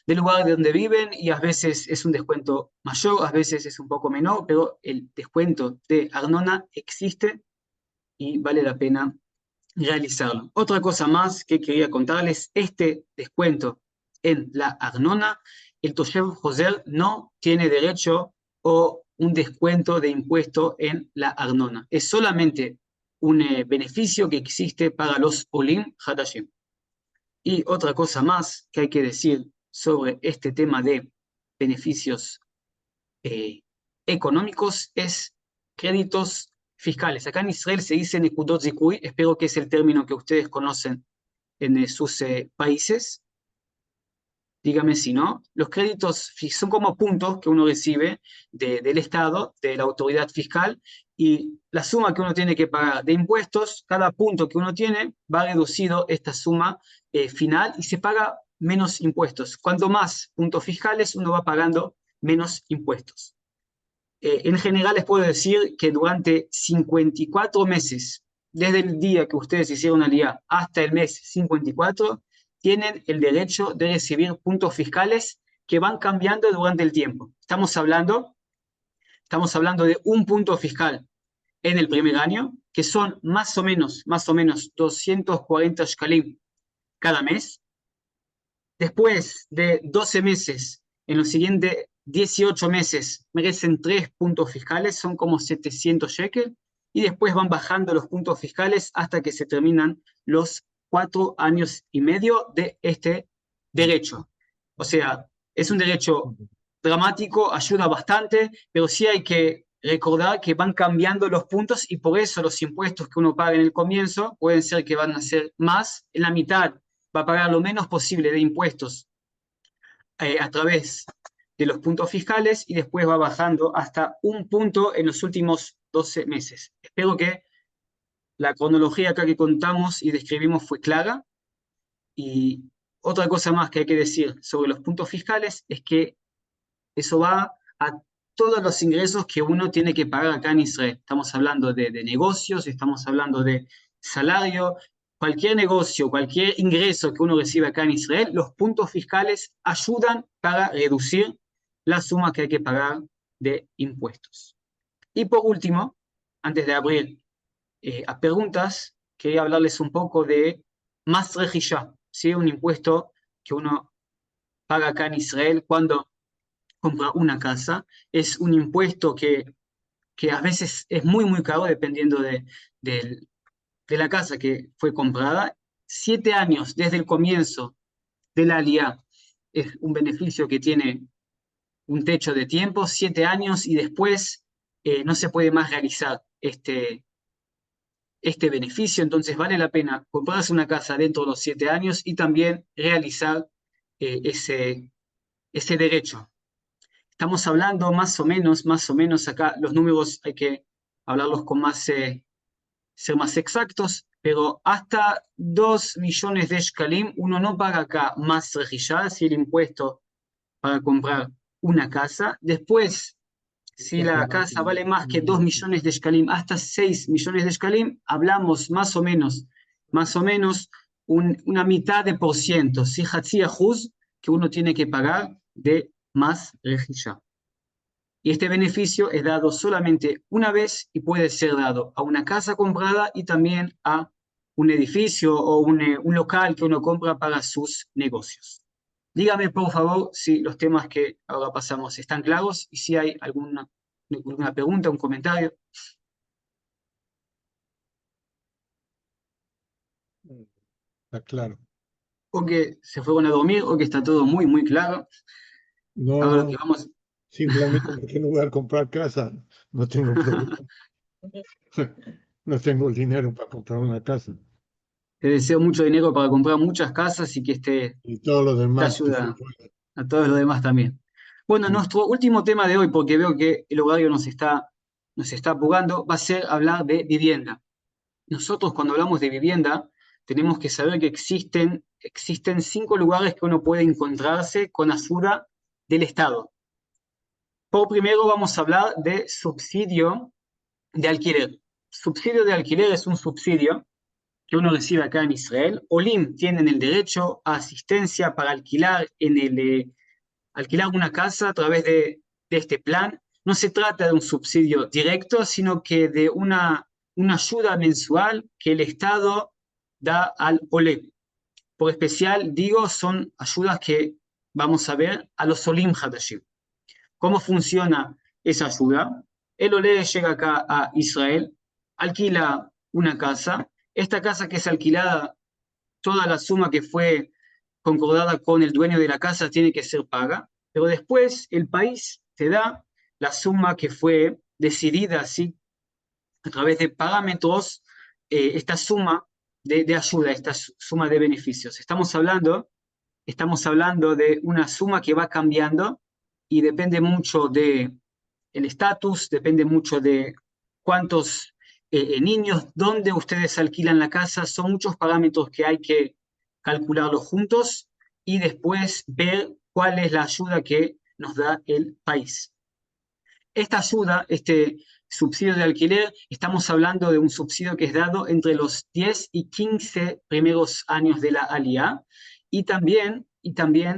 lugar de donde viven y a veces es un descuento mayor, a veces es un poco menor, pero el descuento de Arnona existe y vale la pena realizarlo. Otra cosa más que quería contarles, este descuento en la Arnona, el Toshev Hoser no tiene derecho o un descuento de impuesto en la Arnona. Es solamente un beneficio que existe para los Olim Hadashim. Y otra cosa más que hay que decir sobre este tema de beneficios económicos es créditos fiscales. Acá en Israel se dice Nekudot Zikuy, espero que es el término que ustedes conocen en sus países. Dígame si no. Los créditos son como puntos que uno recibe del Estado, de la autoridad fiscal, y la suma que uno tiene que pagar de impuestos, cada punto que uno tiene va reducido esta suma final y se paga menos impuestos. Cuanto más puntos fiscales, uno va pagando menos impuestos. En general les puedo decir que durante 54 meses, desde el día que ustedes hicieron aliyá hasta el mes 54, tienen el derecho de recibir puntos fiscales que van cambiando durante el tiempo. Estamos hablando de un punto fiscal en el primer año, que son más o menos 240 shkalim cada mes. Después de 12 meses, en los siguientes 18 meses, merecen 3 puntos fiscales, son como 700 shekel, y después van bajando los puntos fiscales hasta que se terminan los 4 años y medio de este derecho. O sea, es un derecho dramático, ayuda bastante, pero sí hay que recordar que van cambiando los puntos y por eso los impuestos que uno paga en el comienzo pueden ser que van a ser más, en la mitad va a pagar lo menos posible de impuestos a través de los puntos fiscales y después va bajando hasta un punto en los últimos 12 meses. Espero que la cronología acá que contamos y describimos fue clara. Y otra cosa más que hay que decir sobre los puntos fiscales es que eso va a todos los ingresos que uno tiene que pagar acá en Israel. Estamos hablando de negocios, estamos hablando de salario, cualquier negocio, cualquier ingreso que uno recibe acá en Israel, los puntos fiscales ayudan para reducir la suma que hay que pagar de impuestos. Y por último, antes de abrir a preguntas, quería hablarles un poco de Mas Rejishá, ¿sí? Un impuesto que uno paga acá en Israel cuando compra una casa. Es un impuesto que a veces es muy caro dependiendo de la casa que fue comprada. 7 años desde el comienzo de la aliyá es un beneficio que tiene un techo de tiempo, 7 años y después no se puede más realizar este beneficio, entonces vale la pena comprarse una casa dentro de los 7 años y también realizar ese derecho. Estamos hablando más o menos acá, los números hay que hablarlos con ser más exactos, pero hasta 2 millones de shkalim uno no paga acá más rejillá, si el impuesto para comprar una casa. Después, si la casa vale más que 2 millones de shkalim, hasta 6 millones de shkalim, hablamos más o menos una mitad de por ciento, si hatzi ajuz, que uno tiene que pagar de más rejillá. Y este beneficio es dado solamente una vez y puede ser dado a una casa comprada y también a un edificio o un local que uno compra para sus negocios. Dígame, por favor, si los temas que ahora pasamos están claros y si hay alguna pregunta, un comentario. Está claro. O que se fueron a dormir o que está todo muy, muy claro. No, Ahora lo no, que vamos... simplemente porque no voy a comprar casa, no tengo problema. No tengo el dinero para comprar una casa. Te deseo mucho dinero para comprar muchas casas y que Y todo lo esta demás que se ayuda pueda. a todos los demás también. Bueno, nuestro último tema de hoy, porque veo que el horario nos está apurando, va a ser hablar de vivienda. Nosotros cuando hablamos de vivienda, tenemos que saber que existen 5 lugares que uno puede encontrarse con ayuda del Estado. Por primero vamos a hablar de subsidio de alquiler. Subsidio de alquiler es un subsidio que uno recibe acá en Israel. Olim tienen el derecho a asistencia para alquilar alquilar una casa a través de este plan. No se trata de un subsidio directo, sino que de una ayuda mensual que el Estado da al Olim. Por especial, digo, son ayudas que vamos a ver a los Olim Hadashim. ¿Cómo funciona esa ayuda? El Olé llega acá a Israel, alquila una casa. Esta casa que es alquilada, toda la suma que fue concordada con el dueño de la casa tiene que ser paga, pero después el país te da la suma que fue decidida así a través de parámetros, esta suma de ayuda, esta suma de beneficios. Estamos hablando de una suma que va cambiando y depende mucho de el estatus, depende mucho de cuántos niños, dónde ustedes alquilan la casa, son muchos parámetros que hay que calcularlos juntos y después ver cuál es la ayuda que nos da el país. Esta ayuda, este subsidio de alquiler, estamos hablando de un subsidio que es dado entre los 10 y 15 primeros años de la aliyá y también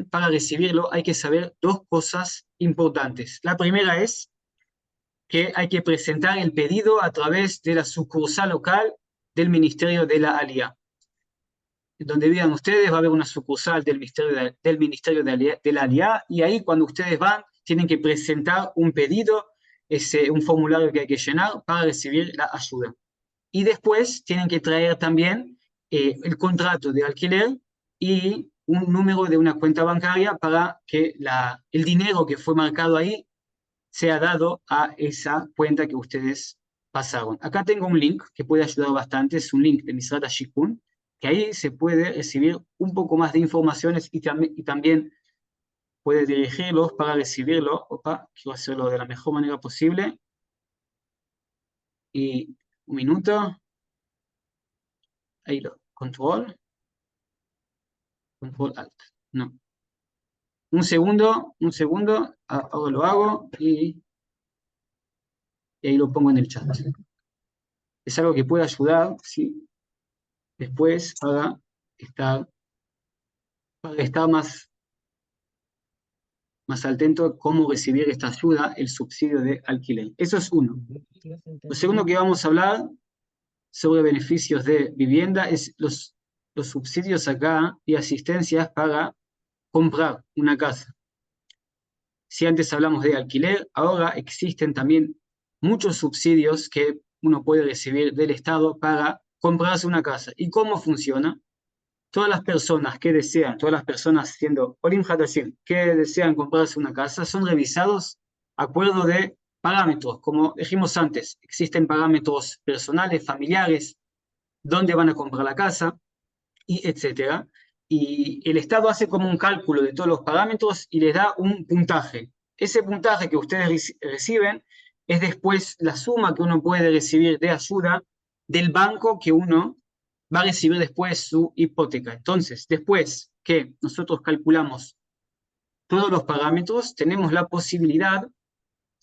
para recibirlo hay que saber 2 cosas importantes. La primera es que hay que presentar el pedido a través de la sucursal local del Ministerio de la Aliyá. Donde vivan ustedes va a haber una sucursal del Ministerio de la Aliyá y ahí cuando ustedes van tienen que presentar un pedido, un formulario que hay que llenar para recibir la ayuda. Y después tienen que traer también el contrato de alquiler y un número de una cuenta bancaria para que el dinero que fue marcado ahí sea dado a esa cuenta que ustedes pasaron. Acá tengo un link que puede ayudar bastante, es un link de Misrat HaShikun, que ahí se puede recibir un poco más de informaciones y también puede dirigirlos para recibirlo. Opa, quiero hacerlo de la mejor manera posible. Y un minuto. Ahí lo, control alt. No. Un segundo, ahora lo hago y ahí lo pongo en el chat. Es algo que puede ayudar, ¿sí? Después para estar más atento a cómo recibir esta ayuda, el subsidio de alquiler. Eso es uno. Lo segundo que vamos a hablar sobre beneficios de vivienda es los subsidios acá y asistencias para comprar una casa. Si antes hablamos de alquiler, ahora existen también muchos subsidios que uno puede recibir del Estado para comprarse una casa. ¿Y cómo funciona? Todas las personas siendo Olim Hadashim, que desean comprarse una casa, son revisados de acuerdo de parámetros. Como dijimos antes, existen parámetros personales, familiares, dónde van a comprar la casa, y etcétera. Y el Estado hace como un cálculo de todos los parámetros y les da un puntaje. Ese puntaje que ustedes reciben es después la suma que uno puede recibir de ayuda del banco que uno va a recibir después su hipoteca. Entonces, después que nosotros calculamos todos los parámetros, tenemos la posibilidad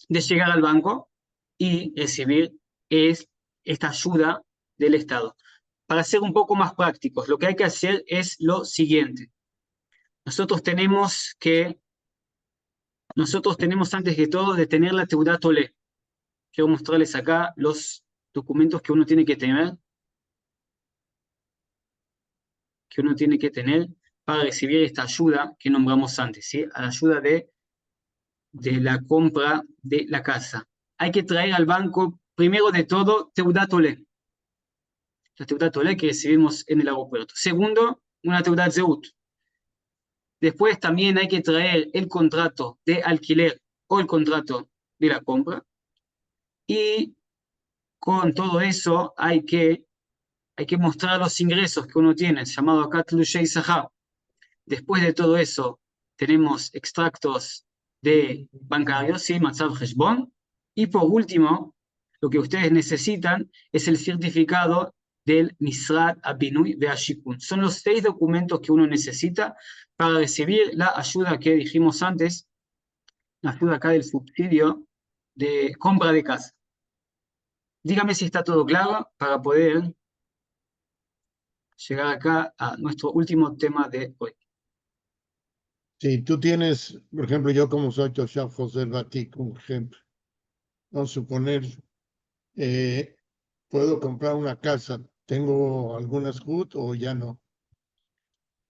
de llegar al banco y recibir esta ayuda del Estado. Para ser un poco más prácticos, lo que hay que hacer es lo siguiente. Nosotros tenemos que nosotros tenemos antes que todo de tener la Teudat Olé. Quiero mostrarles acá los documentos que uno tiene que tener, para recibir esta ayuda que nombramos antes, ¿sí? A la ayuda de la compra de la casa. Hay que traer al banco, primero de todo, Teudat Olé. La Teudat Olé que recibimos en el aeropuerto. Segundo, una Teudat Zeut. Después también hay que traer el contrato de alquiler o el contrato de la compra. Y con todo eso hay que mostrar los ingresos que uno tiene, llamado acá Tlushei Sahar. Después de todo eso, tenemos extractos de bancarios, ¿sí? Matzav Heshbon. Y por último, lo que ustedes necesitan es el certificado del Misrad Abinui Veashikun. Son los 6 documentos que uno necesita para recibir la ayuda que dijimos antes, la ayuda acá del subsidio de compra de casa. Dígame si está todo claro para poder llegar acá a nuestro último tema de hoy. Si tú tienes, por ejemplo, yo como soy Toshav José Batik, un ejemplo, vamos a suponer, puedo comprar una casa, ¿tengo alguna SHUT o ya no?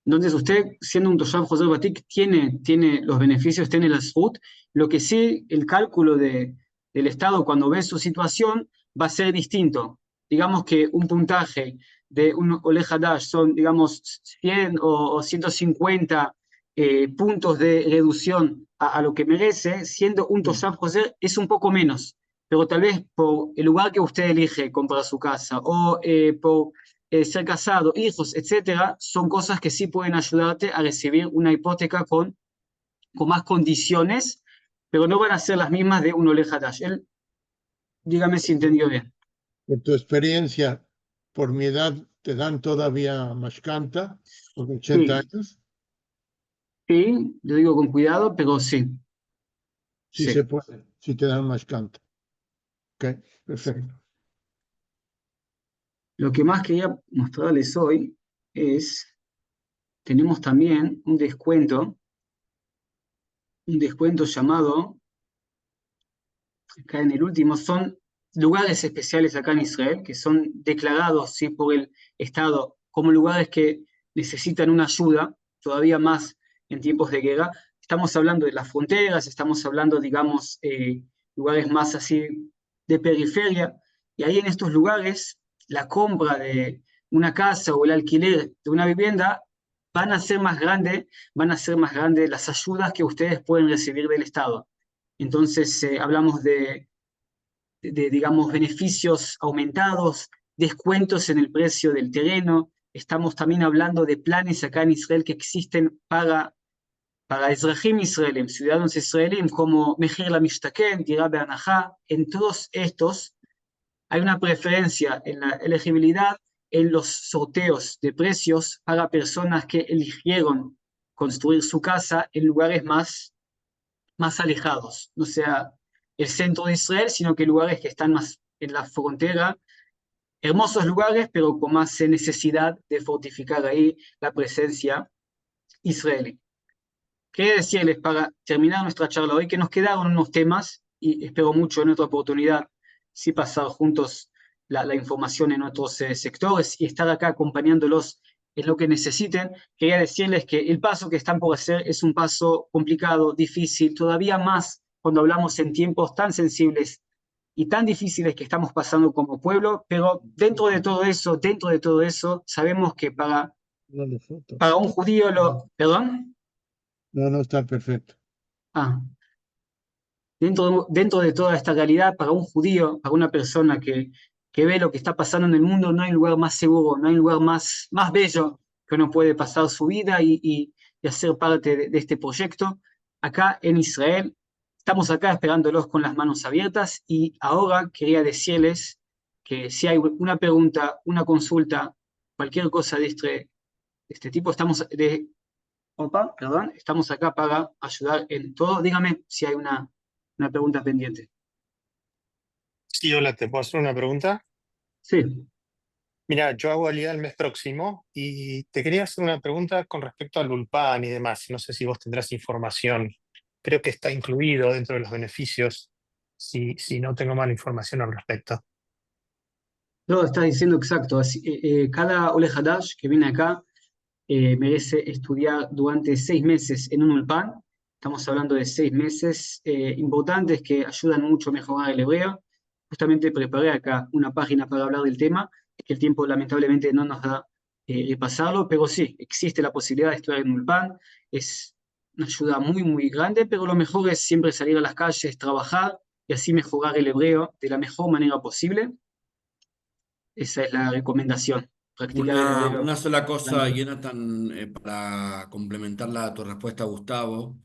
Entonces usted, siendo un Toshav José Batik, tiene los beneficios, tiene la SHUT. Lo que sí, el cálculo del Estado cuando ve su situación va a ser distinto. Digamos que un puntaje de un Oleh Hadash son, digamos, 100 o 150 puntos de reducción a lo que merece, siendo un Toshav José es un poco menos. Pero tal vez por el lugar que usted elige comprar su casa o por ser casado, hijos, etcétera, son cosas que sí pueden ayudarte a recibir una hipoteca con más condiciones, pero no van a ser las mismas de un Oleh Hadash. Dígame si entendió bien. Por tu experiencia, por mi edad, ¿te dan todavía mashkanta por 80 Sí, años? sí, lo digo con cuidado, pero sí. Sí Sí. se puede, sí te dan mashkanta. Ok, perfecto. Lo que más quería mostrarles hoy es, tenemos también un descuento llamado, acá en el último, son lugares especiales acá en Israel, que son declarados, ¿sí?, por el Estado como lugares que necesitan una ayuda, todavía más en tiempos de guerra. Estamos hablando de las fronteras, estamos hablando, digamos, lugares más así de periferia, y ahí en estos lugares la compra de una casa o el alquiler de una vivienda van a ser más grandes las ayudas que ustedes pueden recibir del Estado. Entonces, hablamos digamos, beneficios aumentados, descuentos en el precio del terreno. Estamos también hablando de planes acá en Israel que existen para Ezrahim Israelim, ciudadanos israelíes, como Mejir Lamishtaken, Dirá Be'anajá. En todos estos hay una preferencia en la elegibilidad en los sorteos de precios para personas que eligieron construir su casa en lugares más alejados, no sea el centro de Israel, sino que lugares que están más en la frontera, hermosos lugares, pero con más necesidad de fortificar ahí la presencia israelí. Quería decirles, para terminar nuestra charla hoy, que nos quedaron unos temas, y espero mucho en otra oportunidad, sí pasar juntos la información en otros sectores y estar acá acompañándolos en lo que necesiten. Quería decirles que el paso que están por hacer es un paso complicado, difícil, todavía más cuando hablamos en tiempos tan sensibles y tan difíciles que estamos pasando como pueblo, pero dentro de todo eso, sabemos que para un judío ¿Perdón? No, no está perfecto. Ah, dentro de toda esta realidad, para un judío, para una persona que ve lo que está pasando en el mundo, no hay lugar más seguro, no hay lugar más bello que uno puede pasar su vida y hacer parte de este proyecto. Acá en Israel, estamos acá esperándolos con las manos abiertas y ahora quería decirles que si hay una pregunta, una consulta, cualquier cosa de este tipo, estamos acá para ayudar en todo. Dígame si hay una pregunta pendiente. Sí, hola, ¿te puedo hacer una pregunta? Sí, Mira, yo hago Aliyah el mes próximo y te quería hacer una pregunta con respecto al Ulpan y demás. No sé si vos tendrás información creo que está incluido dentro de los beneficios, si no tengo mala información al respecto. No, estás diciendo exacto. Cada Ole Hadash que viene acá merece estudiar durante 6 meses en un Ulpan. Estamos hablando de 6 meses importantes que ayudan mucho a mejorar el hebreo. Justamente preparé acá una página para hablar del tema, que el tiempo lamentablemente no nos da pasarlo, pero sí, existe la posibilidad de estudiar en un Ulpan. Es una ayuda muy, muy grande, pero lo mejor es siempre salir a las calles, trabajar y así mejorar el hebreo de la mejor manera posible. Esa es la recomendación, practicar el hebreo Una sola cosa, durante... Jonathan, para complementarla a tu respuesta, Gustavo.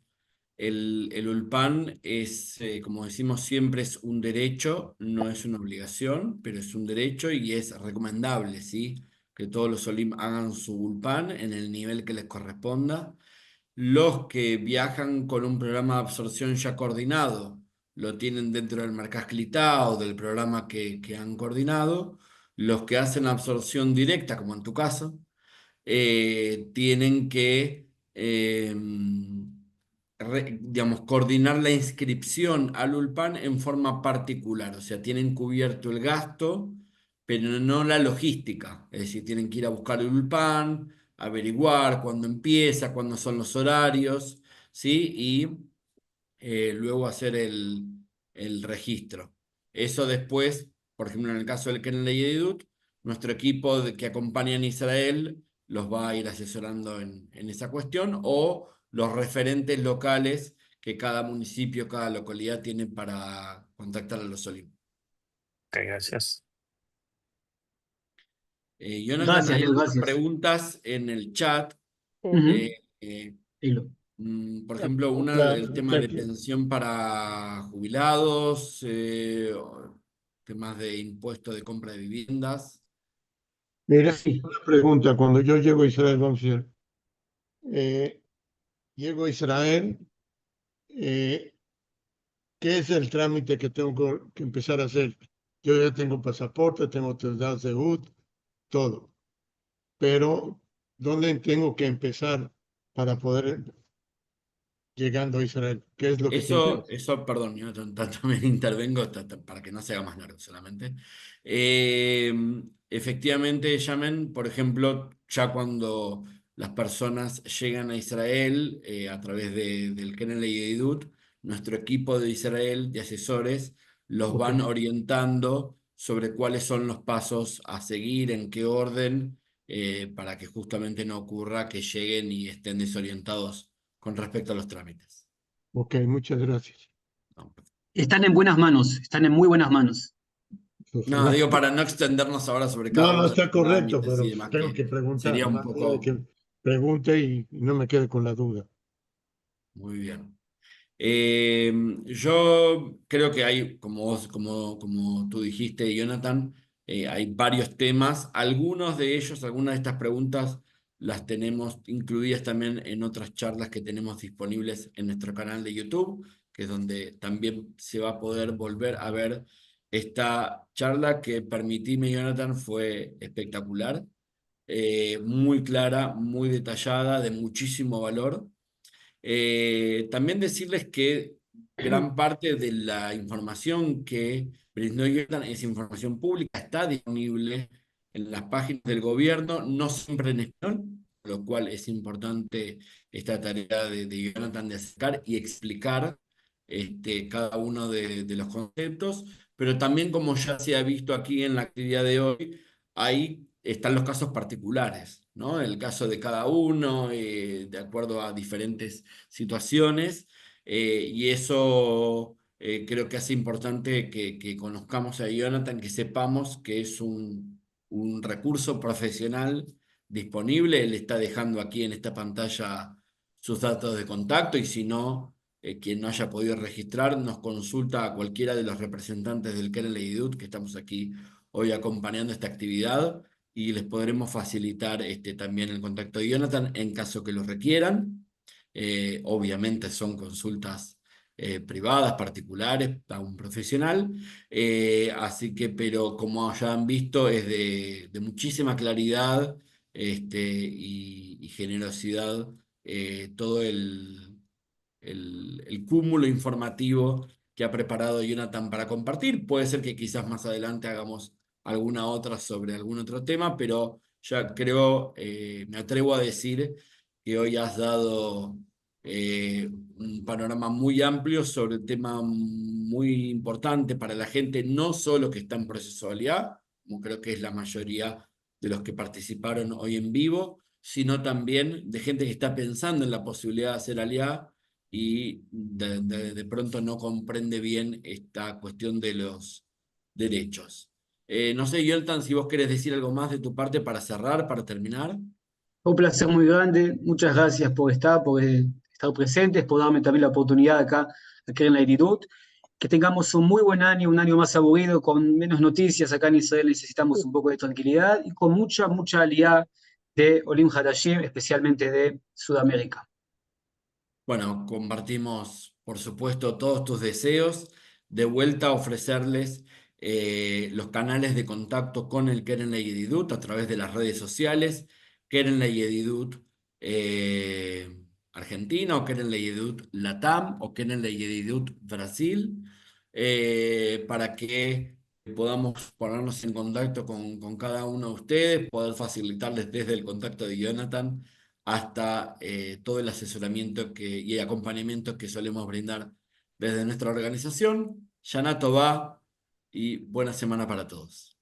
El Ulpan es, como decimos siempre, es un derecho, no es una obligación, pero es un derecho y es recomendable, ¿sí? Que todos los Olim hagan su Ulpan en el nivel que les corresponda. Los que viajan con un programa de absorción ya coordinado, lo tienen dentro del Mercaz Clitá o del programa que han coordinado. Los que hacen absorción directa, como en tu caso, tienen que, digamos, coordinar la inscripción al ULPAN en forma particular. O sea, tienen cubierto el gasto, pero no la logística. Es decir, tienen que ir a buscar el ULPAN, averiguar cuándo empieza, cuándo son los horarios, ¿sí? Y luego hacer el registro. Eso después, por ejemplo, en el caso del Kennedy Yedidut, nuestro equipo que acompaña en Israel los va a ir asesorando en esa cuestión, o los referentes locales que cada municipio, cada localidad tiene para contactar a los Olim. Ok, gracias. Jonathan, Gracias, hay Leo, algunas gracias. preguntas en el chat. Sí. Ujú. Eh, eh, Hilo. Por ejemplo, una del tema de pensión para jubilados, temas de impuesto de compra de viviendas. Mira, Sí. una pregunta. Cuando yo llego a Israel, vamos a decir, eh, llego a Israel, eh, ¿qué es el trámite que tengo que empezar a hacer? Yo ya tengo pasaporte, tengo de UT, todo. Pero, ¿dónde tengo que empezar para poder llegando a Israel? ¿Qué es lo que tengo que hacer? Perdón, yo también intervengo para que no se haga más largo solamente. Efectivamente, llamen, por ejemplo, ya cuando las personas llegan a Israel a través del Kennedy Yedidut, nuestro equipo de Israel de asesores los Ok, van orientando sobre cuáles son los pasos a seguir, en qué orden, para que justamente no ocurra que lleguen y estén desorientados con respecto a los trámites. ok, muchas gracias. No, Están en buenas manos, están en muy buenas manos. no, Ojalá. digo, para no extendernos ahora sobre No, cada no uno de está los correcto, trámites y pero demás, tengo que que preguntar, sería un más allá de poco que pregunte y no me quede con la duda. muy bien. Yo creo que hay, como tú dijiste, Jonathan, hay varios temas. Algunos de ellos, algunas de estas preguntas las tenemos incluidas también en otras charlas que tenemos disponibles en nuestro canal de YouTube, que es donde también se va a poder volver a ver esta charla que, permitime, Jonathan, fue espectacular, muy clara, muy detallada, de muchísimo valor. También decirles que gran parte de la información que brindó Jordan es información pública, está disponible en las páginas del gobierno, no siempre en español, lo cual es importante esta tarea de Jonathan de acercar y explicar cada uno de los conceptos, pero también, como ya se ha visto aquí en la actividad de hoy, ahí están los casos particulares, ¿no? El caso de cada uno, de acuerdo a diferentes situaciones, y eso creo que hace importante que conozcamos a Jonathan, que sepamos que es un recurso profesional disponible. Él está dejando aquí en esta pantalla sus datos de contacto, y si no, quien no haya podido registrar, nos consulta a cualquiera de los representantes del Kennedy Yedidut, que estamos aquí hoy acompañando esta actividad, y les podremos facilitar también el contacto de Jonathan en caso que lo requieran. Obviamente son consultas privadas, particulares, a un profesional. Así que, pero como ya han visto, es de muchísima claridad y generosidad todo el cúmulo informativo que ha preparado Jonathan para compartir. Puede ser que quizás más adelante hagamos alguna otra sobre algún otro tema, pero ya creo, me atrevo a decir que hoy has dado un panorama muy amplio sobre el tema muy importante para la gente, no solo que está en procesualidad, como creo que es la mayoría de los que participaron hoy en vivo, sino también de gente que está pensando en la posibilidad de hacer aliá y de pronto no comprende bien esta cuestión de los derechos. No sé, Jonathan, si vos querés decir algo más de tu parte para cerrar, para terminar. Un placer muy grande. Muchas gracias por estar presentes, por darme también la oportunidad acá en la Yedidut. Que tengamos un muy buen año, un año más aburrido, con menos noticias. Acá en Israel necesitamos un poco de tranquilidad y con mucha alianza de Olim Hadashim, especialmente de Sudamérica. Bueno, compartimos, por supuesto, todos tus deseos. De vuelta a ofrecerles los canales de contacto con el Keren Yedidut a través de las redes sociales, Keren Yedidut Argentina o Keren Yedidut Latam o Keren Yedidut Brasil, para que podamos ponernos en contacto con cada uno de ustedes, poder facilitarles desde el contacto de Jonathan hasta todo el asesoramiento y acompañamiento que solemos brindar desde nuestra organización. Shana Tová y buena semana para todos.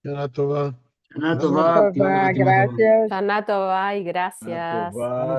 Shana Tová. Shana Tová, Gracias. Shana Tová y gracias.